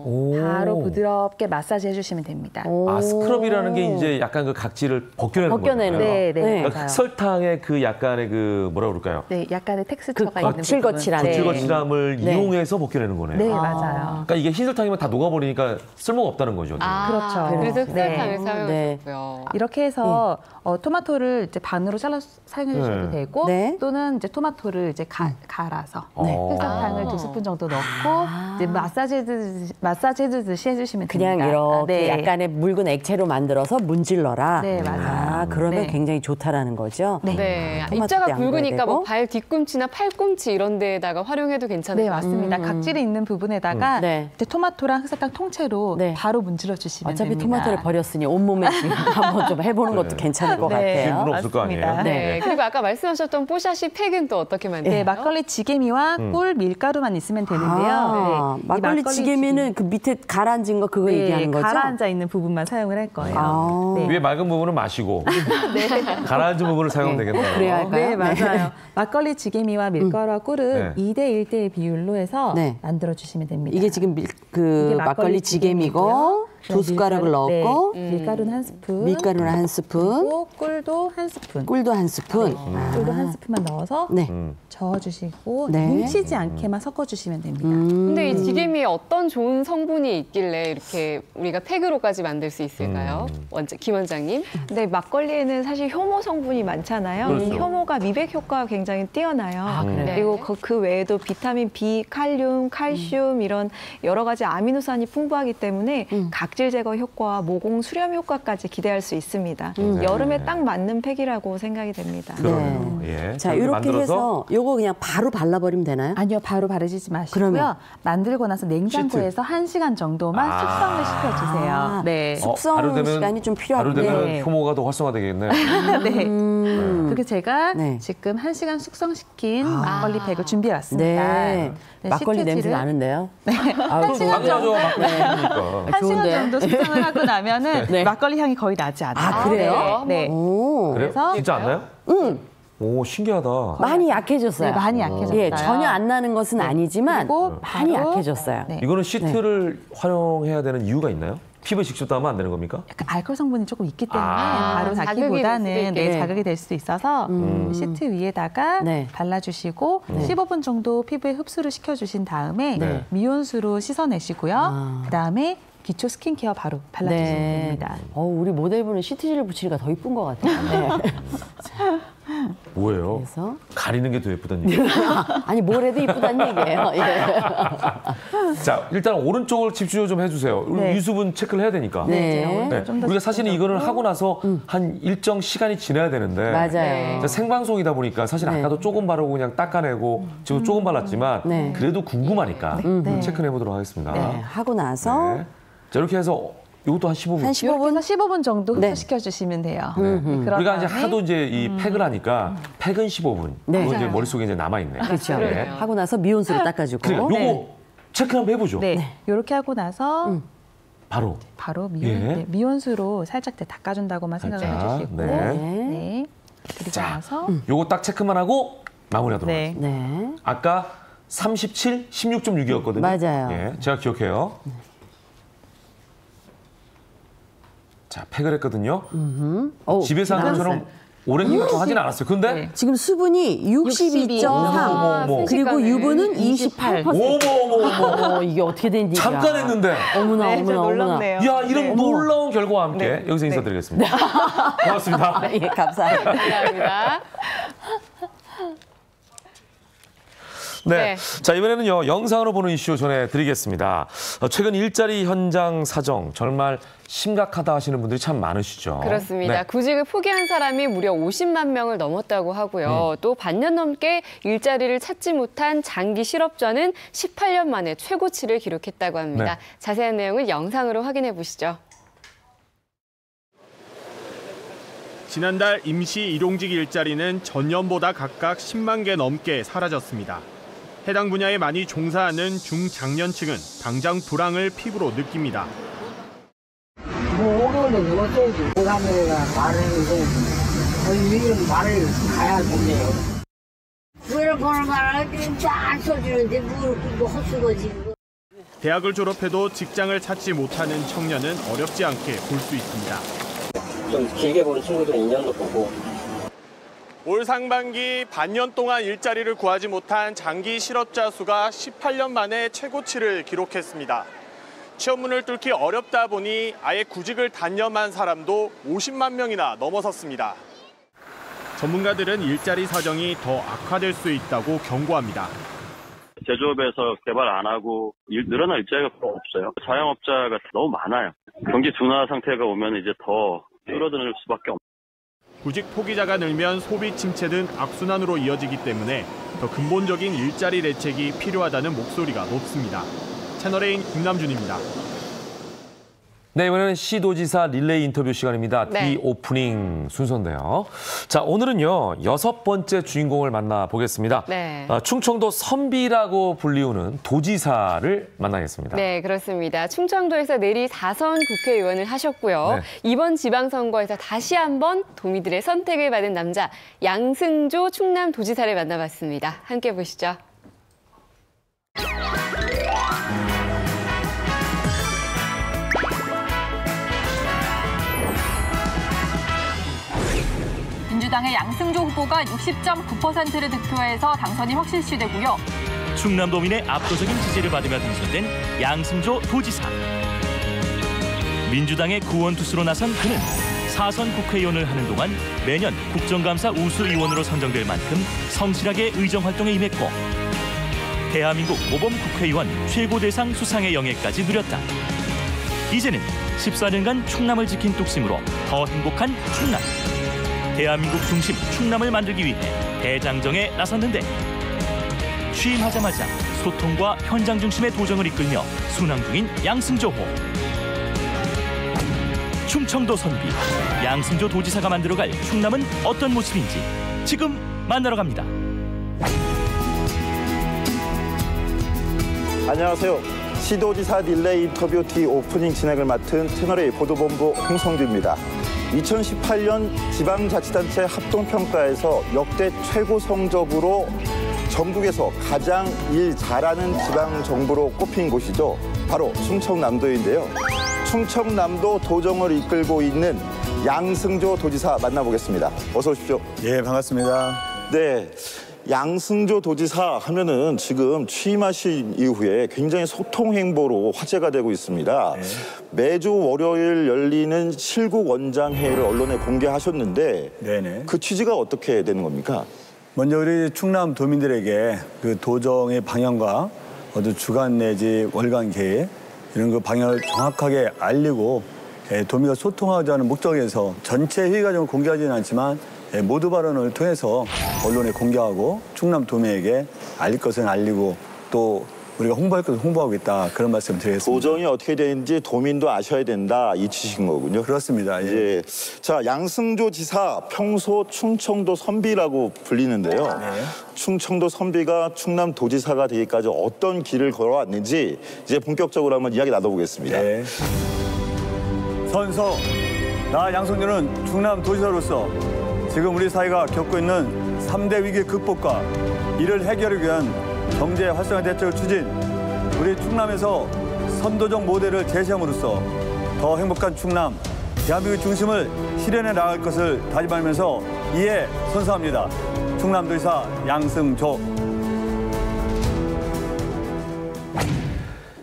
S1: 오.
S9: 바로 부드럽게 마사지 해주시면 됩니다.
S1: 아, 스크럽이라는 게 이제 약간 그 각질을 벗겨내는
S8: 벗겨내는
S1: 거예요.
S9: 네, 네,
S8: 네.
S1: 그러니까
S9: 맞아요.
S1: 흑설탕의 그 약간의 그 뭐라 그럴까요?
S9: 네, 약간의 텍스처가
S8: 그
S9: 있는
S8: 거칠거칠한.
S9: 부분.
S1: 거칠거칠함을
S8: 네.
S1: 이용해서 벗겨내는 거네요.
S9: 네, 맞아요.
S1: 그러니까 이게 흰설탕이면 다 녹아버리니까 쓸모가 없다는 거죠.
S9: 그렇죠.
S2: 그래서 흑설탕을
S9: 네.
S2: 사용하셨고요.
S9: 이렇게 해서 토마토를 이제 반으로 잘라 사용해 주셔도
S1: 네.
S9: 되고
S8: 네.
S9: 또는 이제 토마토를 이제 갈아서
S1: 네.
S9: 흑설탕을 2스푼 정도 넣고 이제 마사지 해주듯이 해주시면
S8: 그냥
S9: 됩니다.
S8: 이렇게
S9: 네.
S8: 약간의 묽은 액체로 만들어서 문질러라.
S9: 네, 맞아요.
S8: 그러면
S9: 네.
S8: 굉장히 좋다라는 거죠.
S9: 네.
S2: 네,
S8: 토마토도
S2: 입자가
S8: 양보해야
S2: 굵으니까 뭐
S8: 되고.
S2: 발 뒤꿈치나 팔꿈치 이런 데에다가 활용해도 괜찮을
S9: 네,
S2: 것 같아요.
S9: 맞습니다. 각질이 있는 부분에다가
S8: 네.
S9: 이제 토마토랑 흑설탕 통째로
S8: 네.
S9: 바로 문질러 주시면
S8: 어차피
S9: 됩니다.
S8: 토마토를 버렸으니 온몸에 지금 한번 좀 해보는 것도 괜찮을 것
S9: 네.
S8: 같아요.
S1: 질문 없을 거 아니에요.
S9: 맞습니다.
S2: 네, 그리고 아까 말씀하셨던 뽀샤시 팩은 또 어떻게 만드나요?
S9: 네, 막걸리 지게미와 꿀, 밀가루만 있으면 되는데요. 네.
S8: 막걸리 지게미는 그 밑에 가라앉은 거 그거 얘기하는 거죠?
S9: 가라앉아 있는 부분만 사용을 할 거예요. 네.
S1: 위에 맑은 부분은 마시고 가라앉은 부분을 사용하면 되겠네요.
S8: 그래야 할까요?
S9: 네, 맞아요. 막걸리 지게미와 밀가루와 꿀은 2대 1대1 비율로 해서 만들어주시면 됩니다.
S8: 이게 지금 이게 막걸리 지게미고 2숟가락을 넣었고
S9: 밀가루는 1스푼,
S8: 밀가루는 1스푼,
S9: 그리고 꿀도 1스푼,
S8: 꿀도 1스푼,
S9: 꿀도 1스푼만 넣어서 저어주시고 뭉치지 않게만 섞어주시면 됩니다.
S2: 근데 이 지게미에 어떤 좋은 성분이 있길래 이렇게 우리가 팩으로까지 만들 수 있을까요? 김 원장님.
S7: 네, 막걸리에는 사실 효모 성분이 많잖아요.
S1: 그렇죠.
S7: 이 효모가 미백 효과가 굉장히 뛰어나요.
S8: 그래요?
S7: 그리고 그 외에도 비타민 B, 칼륨, 칼슘 이런 여러 가지 아미노산이 풍부하기 때문에 각질 제거 효과와 모공 수렴 효과까지 기대할 수 있습니다. 여름에 딱 맞는 팩이라고 생각이 됩니다.
S1: 예.
S8: 자, 이렇게 해서 요거 그냥 바로 발라버리면 되나요?
S9: 아니요, 바로 바르시지 마시고요.
S8: 그러면?
S9: 만들고 나서 냉장고에서 1시간 정도만 숙성을 시켜주세요. 네.
S8: 숙성 시간이 좀 필요한데.
S1: 바로 되면 효모가 더 활성화되겠네요.
S9: 네. 그리고 제가 지금 1시간 숙성시킨 막걸리 팩을 준비해왔습니다.
S8: 네. 막걸리 냄새 나는데요?
S9: 네.
S1: 당연하죠. 막걸리 그러니까.
S9: 1시간 정도 숙성을 하고 나면은 막걸리 향이 거의 나지 않아요.
S8: 아, 그래요?
S9: 네.
S1: 그래요?
S9: 그래서
S1: 진짜 안 나요? 오, 신기하다.
S8: 많이 약해졌어요.
S9: 네, 많이 약해졌어요.
S8: 예, 전혀 안 나는 것은 아니지만
S9: 그리고
S8: 많이
S9: 바로
S8: 약해졌어요.
S9: 네.
S1: 이거는 시트를 활용해야 되는 이유가 있나요? 피부에 직접 닿으면 안 되는 겁니까?
S9: 약간 알코올 성분이 조금 있기 때문에 바로
S2: 자극이
S9: 닿기보다는
S2: 될 수도 있겠네요.
S9: 자극이 될 수도 있어서 시트 위에다가 발라주시고 15분 정도 피부에 흡수를 시켜주신 다음에 미온수로 씻어내시고요. 그다음에 기초 스킨케어 바로 발라주시면 됩니다.
S8: 우리 모델분은 시트지를 붙이니까 더 이쁜 것 같아요. 네.
S1: 뭐예요?
S8: 그래서?
S1: 가리는 게 더 예쁘다는 얘기.
S8: 아니, 뭘 해도 이쁘다는 얘기예요. 예.
S1: 자, 일단 오른쪽을 집중 좀 해주세요.
S9: 네.
S1: 유수분 체크를 해야 되니까.
S8: 네.
S1: 네. 우리가 사실은 이거는 하고 나서 한 일정 시간이 지나야 되는데
S8: 맞아요.
S1: 생방송이다 보니까 사실 아까도 조금 바르고 그냥 닦아내고 지금 조금 발랐지만 그래도 궁금하니까 체크해 보도록 하겠습니다.
S8: 네. 하고 나서
S1: 네. 자, 이렇게 해서 이것도 한 15분.
S8: 한 15분?
S9: 이렇게 해서 15분 정도 흡수시켜 주시면 돼요.
S1: 우리가 이제 하도 이제 이 팩을 하니까 팩은 15분.
S8: 네.
S1: 그거 이제 머릿속에 이제 남아있네.
S8: 그렇죠.
S1: 네.
S8: 하고 나서 미온수로 닦아주고.
S1: 그러니까 요거 체크 한번 해보죠.
S9: 네. 이렇게 하고 나서
S1: 바로
S9: 미온수로 살짝 닦아준다고만 생각을 해주시고. 네. 그리고 나서
S1: 요거 딱 체크만 하고 마무리하도록
S9: 네.
S1: 하겠습니다.
S8: 네.
S1: 아까 37, 16.6이었거든요.
S8: 맞아요.
S1: 예, 제가 기억해요. 자, 팩을 했거든요. 집에서 한 것처럼 오랜 기간 동안 하진 않았어요. 근데
S8: 지금 수분이 62.3 그리고 유분은 28%.
S1: 어머.
S8: 이게 어떻게 된 일이야.
S1: 잠깐 했는데.
S8: 어머나.
S1: 야, 이런 놀라운 결과와 함께 여기서 인사드리겠습니다. 고맙습니다.
S8: 예, 감사합니다.
S2: 감사합니다.
S1: 네. 자, 이번에는요, 영상으로 보는 이슈 전해드리겠습니다. 최근 일자리 현장 사정, 정말 심각하다 하시는 분들이 참 많으시죠.
S2: 그렇습니다.
S1: 네.
S2: 구직을 포기한 사람이 무려 50만 명을 넘었다고 하고요. 또 반년 넘게 일자리를 찾지 못한 장기 실업자는 18년 만에 최고치를 기록했다고 합니다.
S1: 네.
S2: 자세한 내용을 영상으로 확인해 보시죠.
S10: 지난달 임시 일용직 일자리는 전년보다 각각 10만 개 넘게 사라졌습니다. 해당 분야에 많이 종사하는 중장년층은 당장 불황을 피부로 느낍니다.
S11: 뭐 오는데 누웠어야지. 가면가 말을 이제 위는 말을 가야 된대요. 그걸 보는 말을 안 써주는데 뭐 헛수고지.
S10: 대학을 졸업해도 직장을 찾지 못하는 청년은 어렵지 않게 볼 수 있습니다.
S12: 좀 길게 보는 친구들은 2년도 보고.
S10: 올 상반기 반년 동안 일자리를 구하지 못한 장기 실업자 수가 18년 만에 최고치를 기록했습니다. 취업문을 뚫기 어렵다 보니 아예 구직을 단념한 사람도 50만 명이나 넘어섰습니다. 전문가들은 일자리 사정이 더 악화될 수 있다고 경고합니다.
S13: 제조업에서 개발 안 하고 늘어날 일자리가 별로 없어요. 자영업자가 너무 많아요. 경기 둔화 상태가 오면 이제 더 줄어드는 수밖에 없어요.
S10: 구직 포기자가 늘면 소비 침체 등 악순환으로 이어지기 때문에 더 근본적인 일자리 대책이 필요하다는 목소리가 높습니다. 채널A인 김남준입니다.
S1: 네, 이번에는 시도지사 릴레이 인터뷰 시간입니다.
S2: 네.
S1: 디오프닝 순서인데요. 자, 오늘은요 6번째 주인공을 만나보겠습니다.
S2: 네.
S1: 충청도 선비라고 불리우는 도지사를 만나겠습니다.
S2: 네, 그렇습니다. 충청도에서 내리 4선 국회의원을 하셨고요.
S1: 네.
S2: 이번 지방선거에서 다시 한번 도민들의 선택을 받은 남자 양승조 충남도지사를 만나봤습니다. 함께 보시죠.
S14: 민주당의 양승조 후보가 60.9%를 득표해서 당선이 확실시되고요.
S15: 충남도민의 압도적인 지지를 받으며 당선된 양승조 도지사. 민주당의 구원투수로 나선 그는 4선 국회의원을 하는 동안 매년 국정감사 우수의원으로 선정될 만큼 성실하게 의정활동에 임했고 대한민국 모범 국회의원 최고대상 수상의 영예까지 누렸다. 이제는 14년간 충남을 지킨 뚝심으로 더 행복한 충남. 대한민국 중심 충남을 만들기 위해 대장정에 나섰는데 취임하자마자 소통과 현장 중심의 도정을 이끌며 순항 중인 양승조 호. 충청도 선비 양승조 도지사가 만들어갈 충남은 어떤 모습인지 지금 만나러 갑니다.
S16: 안녕하세요. 시도지사 릴레이 인터뷰 디오프닝 진행을 맡은 채널A 보도본부 홍성규입니다. 2018년 지방자치단체 합동평가에서 역대 최고 성적으로 전국에서 가장 일 잘하는 지방정부로 꼽힌 곳이죠. 바로 충청남도인데요. 충청남도 도정을 이끌고 있는 양승조 도지사 만나보겠습니다. 어서 오십시오.
S17: 예, 반갑습니다.
S16: 네. 양승조 도지사 하면은 지금 취임하신 이후에 굉장히 소통 행보로 화제가 되고 있습니다. 네. 매주 월요일 열리는 실국 원장회의를 언론에 공개하셨는데 네네. 그 취지가 어떻게 되는 겁니까?
S17: 먼저 우리 충남 도민들에게 그 도정의 방향과 어떤 주간 내지 월간 계획 이런 그 방향을 정확하게 알리고 도민과 소통하자는 목적에서 전체 회의 과정을 공개하지는 않지만 모두 발언을 통해서 언론에 공개하고 충남 도민에게 알릴 것은 알리고 또 우리가 홍보할 것은 홍보하고 있다 그런 말씀을 드리겠습니다.
S16: 도정이 어떻게 되는지 도민도 아셔야 된다 이 취지인 거군요.
S17: 그렇습니다. 예.
S16: 자, 양승조 지사 평소 충청도 선비라고 불리는데요. 네. 충청도 선비가 충남 도지사가 되기까지 어떤 길을 걸어왔는지 이제 본격적으로 한번 이야기 나눠보겠습니다. 네.
S17: 선서, 나 양승조는 충남 도지사로서 지금 우리 사회가 겪고 있는 3대 위기 극복과 이를 해결하기 위한 경제 활성화 대책을 추진, 우리 충남에서 선도적 모델을 제시함으로써 더 행복한 충남, 대한민국의 중심을 실현해 나갈 것을 다짐하면서 이에 선서합니다. 충남도지사 양승조.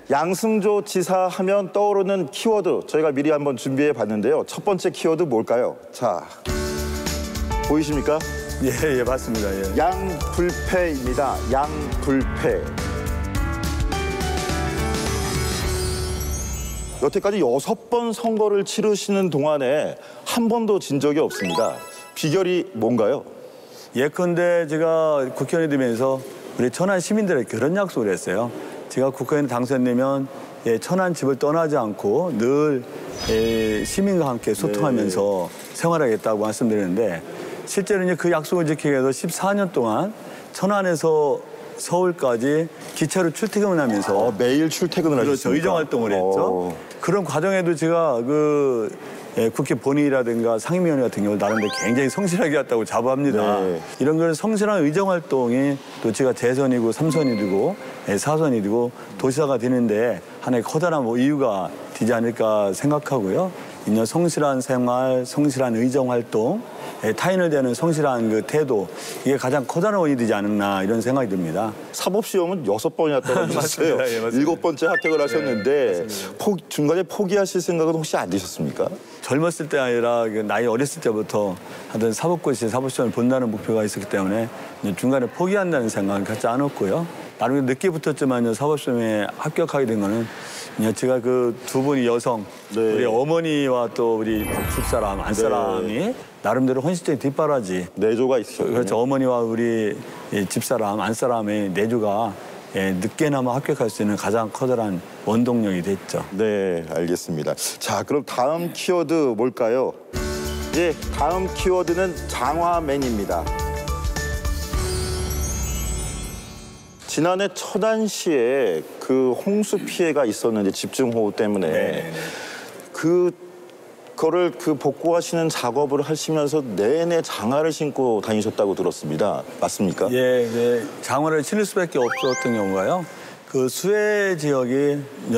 S16: 양승조 지사 하면 떠오르는 키워드 저희가 미리 한번 준비해 봤는데요. 첫 번째 키워드 뭘까요? 자, 보이십니까?
S17: 예, 맞습니다. 예.
S16: 양불패입니다. 양불패. 여태까지 6번 선거를 치르시는 동안에 한 번도 진 적이 없습니다. 비결이 뭔가요?
S17: 예컨대 제가 국회의원이 되면서 우리 천안 시민들에게 그런 약속을 했어요. 제가 국회의원 당선되면 천안 집을 떠나지 않고 늘 시민과 함께 소통하면서 생활하겠다고 말씀드렸는데 실제로 이제 그 약속을 지키기 위해서 14년 동안 천안에서 서울까지 기차로 출퇴근을 하면서
S16: 매일 출퇴근을 하셨습니까?
S17: 의정 활동을 했죠. 그런 과정에도 제가 국회 본회의라든가 상임위원회 같은 경우 나름대로 굉장히 성실하게 했다고 자부합니다. 네. 이런 걸 성실한 의정 활동이 또 제가 재선이고 3선이 되고 4선이 되고 도지사가 되는데 하나의 커다란 이유가 되지 않을까 생각하고요. 이런 성실한 생활, 성실한 의정 활동, 타인을 대하는 성실한 그 태도, 이게 가장 커다란 원인이 되지 않았나 이런 생각이 듭니다.
S16: 사법시험은 6번이나 떨어지셨어요. 예, 7번째 합격을 하셨는데 중간에 포기하실 생각은 혹시 안 드셨습니까?
S17: 젊었을 때 아니라 나이 어렸을 때부터 하던 사법고시 사법시험을 본다는 목표가 있었기 때문에 중간에 포기한다는 생각은 갖지 않았고요. 나름 늦게 붙었지만 사법시험에 합격하게 된 거는 제가 그 두 분이 여성, 우리 어머니와 또 우리 집사람, 안사람이 나름대로 헌신적인 뒷바라지.
S16: 내조가 있어요.
S17: 그렇죠. 어머니와 우리 집사람, 안사람의 내조가 늦게나마 합격할 수 있는 가장 커다란 원동력이 됐죠.
S16: 네, 알겠습니다. 자, 그럼 다음 키워드 뭘까요? 예, 다음 키워드는 장화맨입니다. 지난해 천안시에 그 홍수 피해가 있었는데 집중호우 때문에 그거를 복구하시는 작업을 하시면서 내내 장화를 신고 다니셨다고 들었습니다. 맞습니까?
S17: 예, 장화를 신을 수밖에 없었던 경우가요. 그 수해 지역이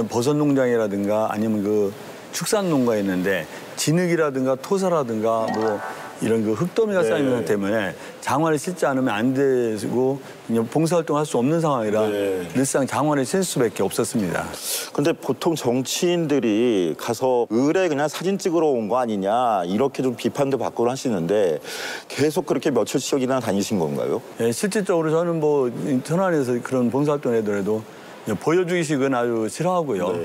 S17: 버섯 농장이라든가 아니면 그 축산 농가에 있는데 진흙이라든가 토사라든가 뭐 이런 그 흙더미가 쌓이는 것 때문에 장화를 신지 않으면 안 되고 봉사활동을 할 수 없는 상황이라 늘상 장화를 실 수밖에 없었습니다.
S16: 근데 보통 정치인들이 가서 을에 그냥 사진 찍으러 온 거 아니냐 이렇게 좀 비판도 받곤 하시는데 계속 그렇게 며칠씩이나 다니신 건가요?
S17: 예, 실질적으로 저는 뭐 천안에서 그런 봉사활동을 하더라도 보여주기식은 아주 싫어하고요.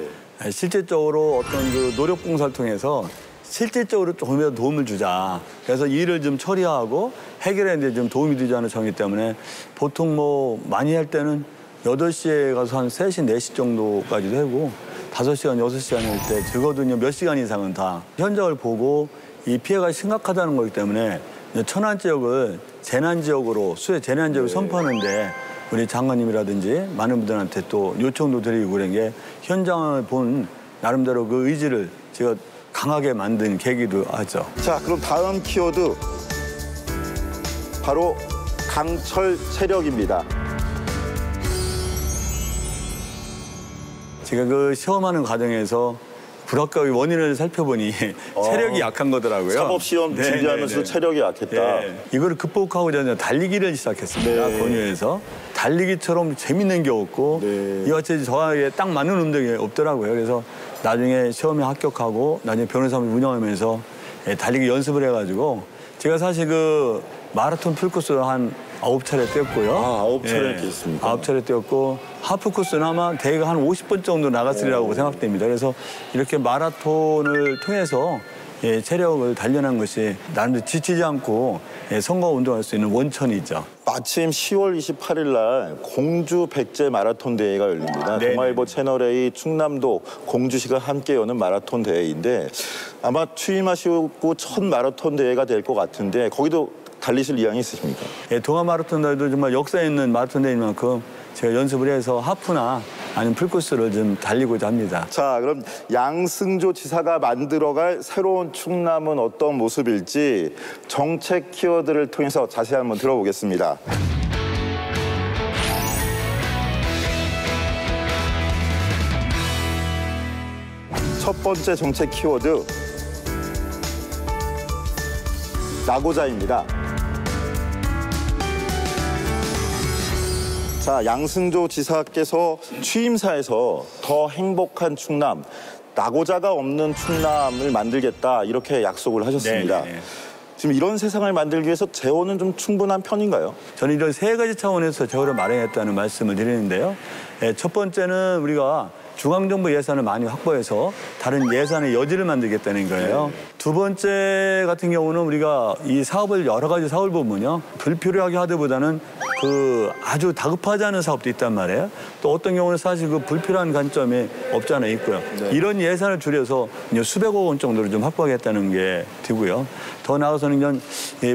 S17: 실질적으로 어떤 그 노력 봉사활동에서 실질적으로 조금이라도 도움을 주자. 그래서 일을 좀 처리하고 해결하는 데 좀 도움이 되지 않은 정이기 때문에 보통 뭐 많이 할 때는 8시에 가서 한 3시, 4시 정도까지도 하고 5시간, 6시간 할 때 적어도 몇 시간 이상은 다 현장을 보고 이 피해가 심각하다는 거기 때문에 천안 지역을 재난지역으로 수해 재난지역을 선포하는데 우리 장관님이라든지 많은 분들한테 또 요청도 드리고 그런 게 현장을 본 나름대로 그 의지를 제가 강하게 만든 계기도 하죠.
S16: 자, 그럼 다음 키워드 바로 강철 체력입니다.
S17: 제가 그 시험하는 과정에서 불합격의 원인을 살펴보니 체력이 약한 거더라고요.
S16: 사법시험 준비하면서 체력이 약했다.
S17: 이걸 극복하고자 달리기를 시작했습니다. 권유해서. 달리기처럼 재밌는 게 없고 이같이 저에게 딱 맞는 운동이 없더라고요. 그래서 나중에 시험에 합격하고 나중에 변호사를 운영하면서 달리기 연습을 해가지고 제가 사실 그 마라톤 풀코스를 한 9차례 뛰었고요.
S16: 9차례 뛰었습니까?
S17: 9차례 뛰었고 하프 코스는 아마 대략 한 50번 정도 나갔으리라고 생각됩니다. 그래서 이렇게 마라톤을 통해서 체력을 단련한 것이 나름대로 지치지 않고 선거 운동할 수 있는 원천이죠.
S16: 마침 10월 28일 날 공주 백제 마라톤 대회가 열립니다. 동아일보 채널A 충남도 공주시가 함께 여는 마라톤 대회인데 아마 취임하시고 첫 마라톤 대회가 될 것 같은데 거기도 달리실 의향이 있으십니까?
S17: 동아 마라톤 대회도 정말 역사 있는 마라톤 대회인 만큼 제가 연습을 해서 하프나 아니면 풀코스를 좀 달리고자 합니다.
S16: 자, 그럼 양승조 지사가 만들어갈 새로운 충남은 어떤 모습일지 정책 키워드를 통해서 자세히 한번 들어보겠습니다. 첫 번째 정책 키워드 나고자입니다. 자, 양승조 지사께서 취임사에서 더 행복한 충남, 나고자가 없는 충남을 만들겠다 이렇게 약속을 하셨습니다. 지금 이런 세상을 만들기 위해서 재원은 좀 충분한 편인가요?
S17: 저는 이런 세 가지 차원에서 재원을 마련했다는 말씀을 드리는데요. 첫 번째는 우리가 중앙정부 예산을 많이 확보해서 다른 예산의 여지를 만들겠다는 거예요. 두 번째 같은 경우는 우리가 이 사업을 여러 가지 사업을 보면요. 불필요하게 하기보다는 그 아주 다급하지 않은 사업도 있단 말이에요. 또 어떤 경우는 사실 그 불필요한 관점이 없지 않아 있고요. 이런 예산을 줄여서 수백억 원 정도로 좀 확보하겠다는 게 되고요. 더 나아가서는 이런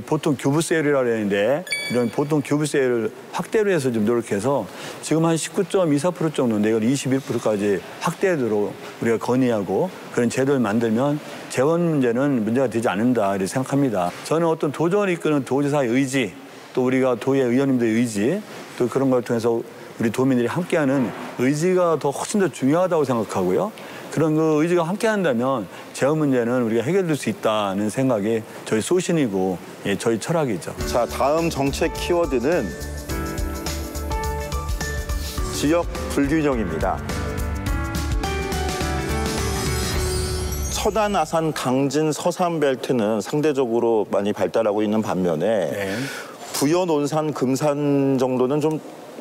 S17: 보통 교부세율이라고 하는데 이런 보통 교부세율을 확대로 해서 좀 노력해서 지금 한 19.24% 정도인데 이걸 21%까지 확대하도록 우리가 건의하고 그런 제도를 만들면 재원 문제는 문제가 되지 않는다 이렇게 생각합니다. 저는 어떤 도정을 이끄는 도지사의 의지 또 우리가 도의 의원님들의 의지 또 그런 걸 통해서 우리 도민들이 함께하는 의지가 더 훨씬 더 중요하다고 생각하고요. 그런 그 의지가 함께한다면 재원 문제는 우리가 해결될 수 있다는 생각이 저희 소신이고 저희 철학이죠.
S16: 자, 다음 정책 키워드는 지역 불균형입니다. 천안, 아산, 당진, 서산 벨트는 상대적으로 많이 발달하고 있는 반면에 부연, 온산, 금산 정도는 좀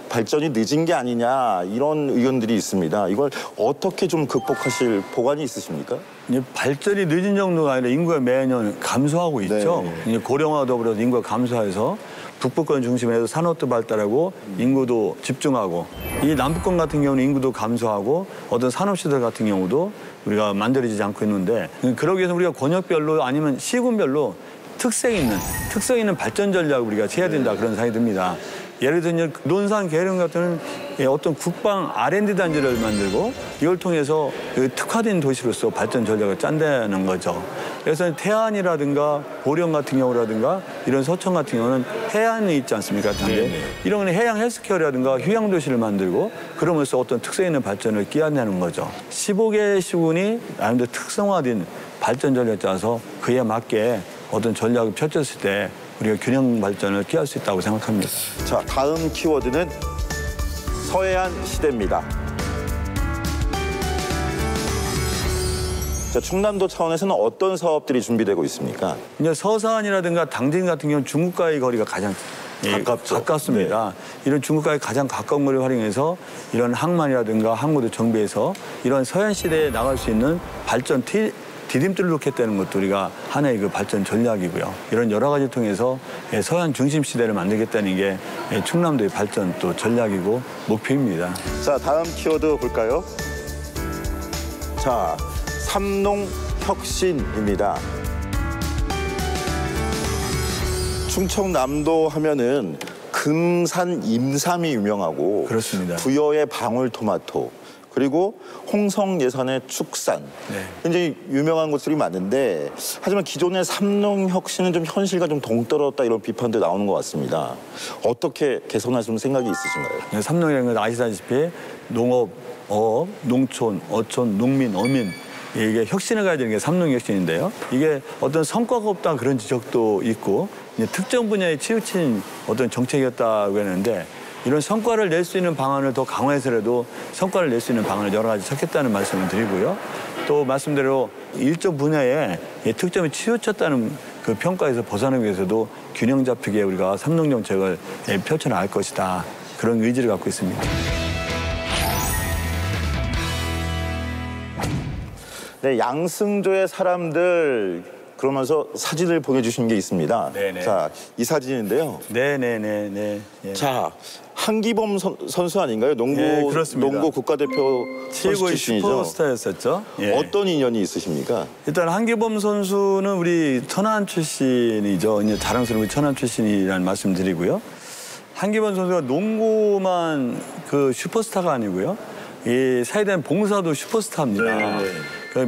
S16: 발전이 늦은 게 아니냐 이런 의견들이 있습니다. 이걸 어떻게 좀 극복하실 보관이 있으십니까?
S17: 이제 발전이 늦은 정도가 아니라 인구가 매년 감소하고 있죠. 이제 고령화 더불어서 인구가 감소해서 북부권 중심에서 산업도 발달하고 인구도 집중하고 이 남부권 같은 경우는 인구도 감소하고 어떤 산업시설 같은 경우도 우리가 만들어지지 않고 있는데 그러기 위해서 우리가 권역별로 아니면 시군별로 특성 있는 발전 전략을 우리가 해야 된다 그런 생각이 듭니다. 예를 들면 논산 계룡 같은 어떤 국방 R&D 단지를 만들고 이걸 통해서 특화된 도시로서 발전 전략을 짠다는 거죠. 그래서 태안이라든가 보령 같은 경우라든가 이런 서천 같은 경우는 해안이 있지 않습니까? 이런 건 해양 헬스케어라든가 휴양 도시를 만들고 그러면서 어떤 특색 있는 발전을 끼워내는 거죠. 15개 시군이 나름대로 특성화된 발전 전략을 짜서 그에 맞게 어떤 전략을 펼쳤을 때 우리가 균형 발전을 기할 수 있다고 생각합니다.
S16: 자, 다음 키워드는 서해안 시대입니다. 자, 충남도 차원에서는 어떤 사업들이 준비되고 있습니까?
S17: 이제 서산이라든가 당진 같은 경우는 중국과의 거리가 가장 가깝습니다. 이런 중국과의 가장 가까운 거리를 활용해서 이런 항만이라든가 항구도 정비해서 이런 서해안 시대에 나갈 수 있는 발전 디딤돌을 놓겠다는 것도 우리가 하나의 그 발전 전략이고요. 이런 여러 가지를 통해서 서해안 중심 시대를 만들겠다는 게 충남도의 발전 또 전략이고 목표입니다.
S16: 자, 다음 키워드 볼까요? 자, 삼농혁신입니다. 충청남도 하면은 금산 임삼이 유명하고
S17: 그렇습니다.
S16: 부여의 방울토마토 그리고 홍성 예산의 축산 굉장히 유명한 곳들이 많은데 하지만 기존의 삼농혁신은 좀 현실과 좀 동떨어졌다 이런 비판도 나오는 것 같습니다. 어떻게 개선하실 생각이 있으신가요?
S17: 삼농이라는 건 아시다시피 농업, 어업, 농촌, 어촌, 농민, 어민 이게 혁신을 가야 되는 게 삼농혁신인데요. 이게 어떤 성과가 없다 그런 지적도 있고 특정 분야에 치우친 어떤 정책이었다고 했는데 이런 성과를 낼 수 있는 방안을 더 강화해서라도 성과를 낼 수 있는 방안을 여러 가지 찾겠다는 말씀을 드리고요. 또 말씀대로 일정 분야에 특정이 치우쳤다는 그 평가에서 벗어나기 위해서도 균형 잡히게 우리가 삼농 정책을 펼쳐나갈 것이다. 그런 의지를 갖고 있습니다.
S16: 네, 양승조의 사람들 그러면서 사진을 보내주신 게 있습니다.
S17: 네네.
S16: 자, 이 사진인데요.
S17: 네네네.
S16: 자, 한기범 선수 아닌가요? 농구,
S17: 그렇습니다.
S16: 농구 국가대표
S17: 최고의
S16: 출신이죠.
S17: 슈퍼스타였었죠.
S16: 어떤 인연이 있으십니까?
S17: 일단 한기범 선수는 우리 천안 출신이죠. 이제 자랑스러운 우리 천안 출신이라는 말씀드리고요. 한기범 선수가 농구만 그 슈퍼스타가 아니고요. 이 사회된 봉사도 슈퍼스타입니다.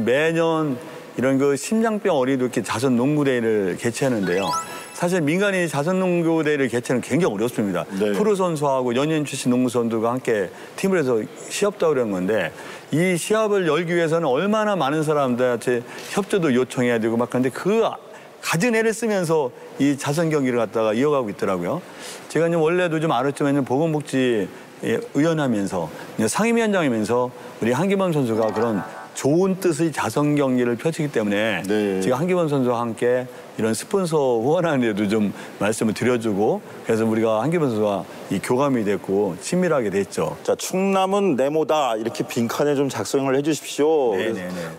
S17: 매년 이런 그 심장병 어린이도 이렇게 자선 농구대회를 개최하는데요. 사실 민간인 자선 농구대회를 개최하는 굉장히 어렵습니다. 프로 선수하고 연예인 출신 농구 선수들과 함께 팀을 해서 시합도 하려는 건데 이 시합을 열기 위해서는 얼마나 많은 사람들한테 협조도 요청해야 되고 막 그런데 그 갖은 애를 쓰면서 이 자선 경기를 갖다가 이어가고 있더라고요. 제가 이제 원래도 좀 알았지만 보건복지 의원하면서 상임위원장이면서 우리 한기범 선수가 그런 좋은 뜻의 자선 경기를 펼치기 때문에 제가 한기범 선수와 함께 이런 스폰서 후원하는 데도 좀 말씀을 드려주고 그래서 우리가 한기범 선수와 이 교감이 됐고 친밀하게 됐죠.
S16: 자, 충남은 네모다 이렇게 빈칸에 좀 작성을 해주십시오.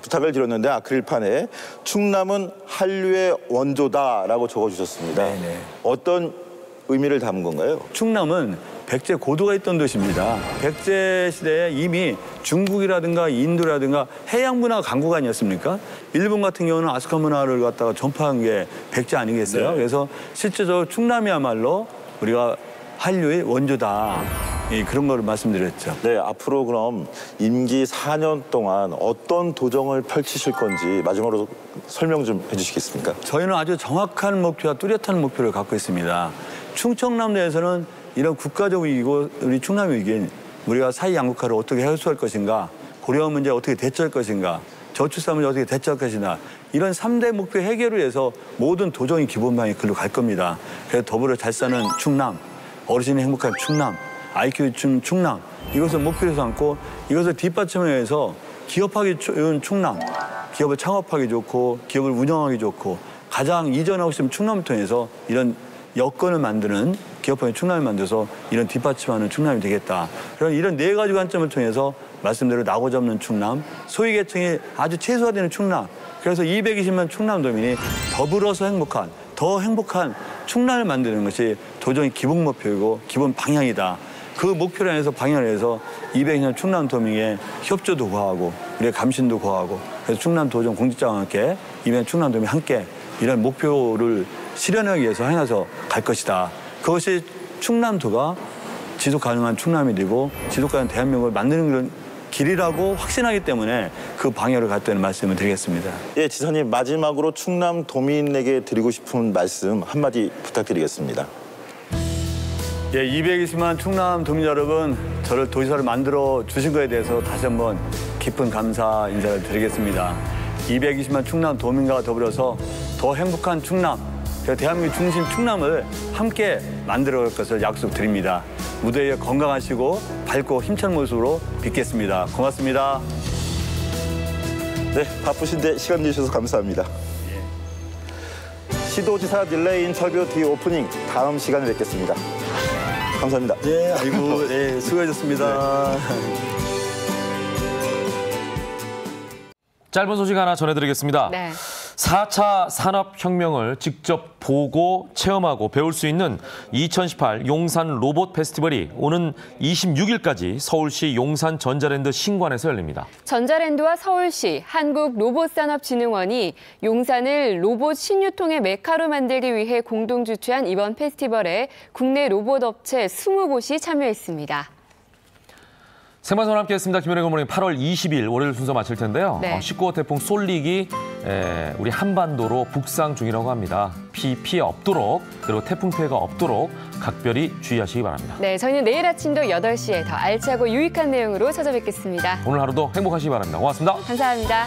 S16: 부탁을 드렸는데 아크릴판에 충남은 한류의 원조다라고 적어주셨습니다. 어떤 의미를 담은 건가요?
S17: 충남은 백제 고도가 있던 도시입니다. 백제 시대에 이미 중국이라든가 인도라든가 해양 문화 강국 아니었습니까? 일본 같은 경우는 아스카 문화를 갖다가 전파한 게 백제 아니겠어요? 그래서 실제적으로 충남이야말로 우리가 한류의 원조다. 그런 걸 말씀드렸죠.
S16: 네, 앞으로 그럼 임기 4년 동안 어떤 도정을 펼치실 건지 마지막으로 설명 좀 해주시겠습니까?
S17: 저희는 아주 정확한 목표와 뚜렷한 목표를 갖고 있습니다. 충청남도에서는 이런 국가적 위기고 우리 충남 위기인 우리가 사회 양극화를 어떻게 해소할 것인가, 고령화 문제 어떻게 대처할 것인가, 저출산 문제 어떻게 대처할 것이냐 이런 3대 목표 해결을 위해서 모든 도정의 기본 방향이 글로 갈 겁니다. 그래서 더불어 잘 사는 충남, 어르신이 행복한 충남, IQ 충남 이것을 목표로 삼고 이것을 뒷받침해서 기업하기 좋은 충남, 기업을 창업하기 좋고 기업을 운영하기 좋고 가장 이전하고 싶은 충남을 통해서 이런 여건을 만드는 기업화의 충남을 만들어서 이런 뒷받침하는 충남이 되겠다. 그런 이런 4가지 관점을 통해서 말씀대로 나고자 없는 충남, 소위 계층이 아주 최소화되는 충남. 그래서 220만 충남도민이 더불어서 행복한, 더 행복한 충남을 만드는 것이 도정의 기본 목표이고 기본 방향이다. 그 목표를 해서 방향을 해서 220만 충남도민의 협조도 구하고 우리의 감신도 구하고 그래서 충남도정 공직자와 함께 220만 충남도민이 함께 이런 목표를 실현하기 위해서 행해서 갈 것이다. 그것이 충남도가 지속 가능한 충남이 되고 지속 가능한 대한민국을 만드는 길이라고 확신하기 때문에 그 방향을 갖다는 말씀을 드리겠습니다.
S16: 예, 지사님 마지막으로 충남 도민에게 드리고 싶은 말씀 한마디 부탁드리겠습니다.
S17: 예, 220만 충남 도민 여러분, 저를 도지사를 만들어 주신 것에 대해서 다시 한번 깊은 감사 인사를 드리겠습니다. 220만 충남 도민과 더불어서 더 행복한 충남, 대한민국 중심 충남을 함께 만들어갈 것을 약속드립니다. 무대에 건강하시고 밝고 힘찬 모습으로 뵙겠습니다. 고맙습니다.
S16: 네, 바쁘신데 시간 내주셔서 감사합니다. 시도지사 릴레이 인터뷰 뒤오프닝 다음 시간에 뵙겠습니다. 감사합니다.
S17: 네, 아이고, 네, 수고하셨습니다.
S1: 짧은 소식 하나 전해드리겠습니다.
S2: 네.
S1: 4차 산업혁명을 직접 보고 체험하고 배울 수 있는 2018 용산 로봇 페스티벌이 오는 26일까지 서울시 용산 전자랜드 신관에서 열립니다.
S2: 전자랜드와 서울시, 한국로봇산업진흥원이 용산을 로봇 신유통의 메카로 만들기 위해 공동 주최한 이번 페스티벌에 국내 로봇 업체 20곳이 참여했습니다.
S1: 생방송을 함께했습니다. 김현의 굿모닝 8월 20일 월요일 순서 마칠 텐데요.
S2: 네.
S1: 19호 태풍 쏠릭이 우리 한반도로 북상 중이라고 합니다. 피해 없도록 그리고 태풍 피해가 없도록 각별히 주의하시기 바랍니다.
S2: 네, 저희는 내일 아침도 8시에 더 알차고 유익한 내용으로 찾아뵙겠습니다.
S1: 오늘 하루도 행복하시기 바랍니다. 고맙습니다.
S2: 감사합니다.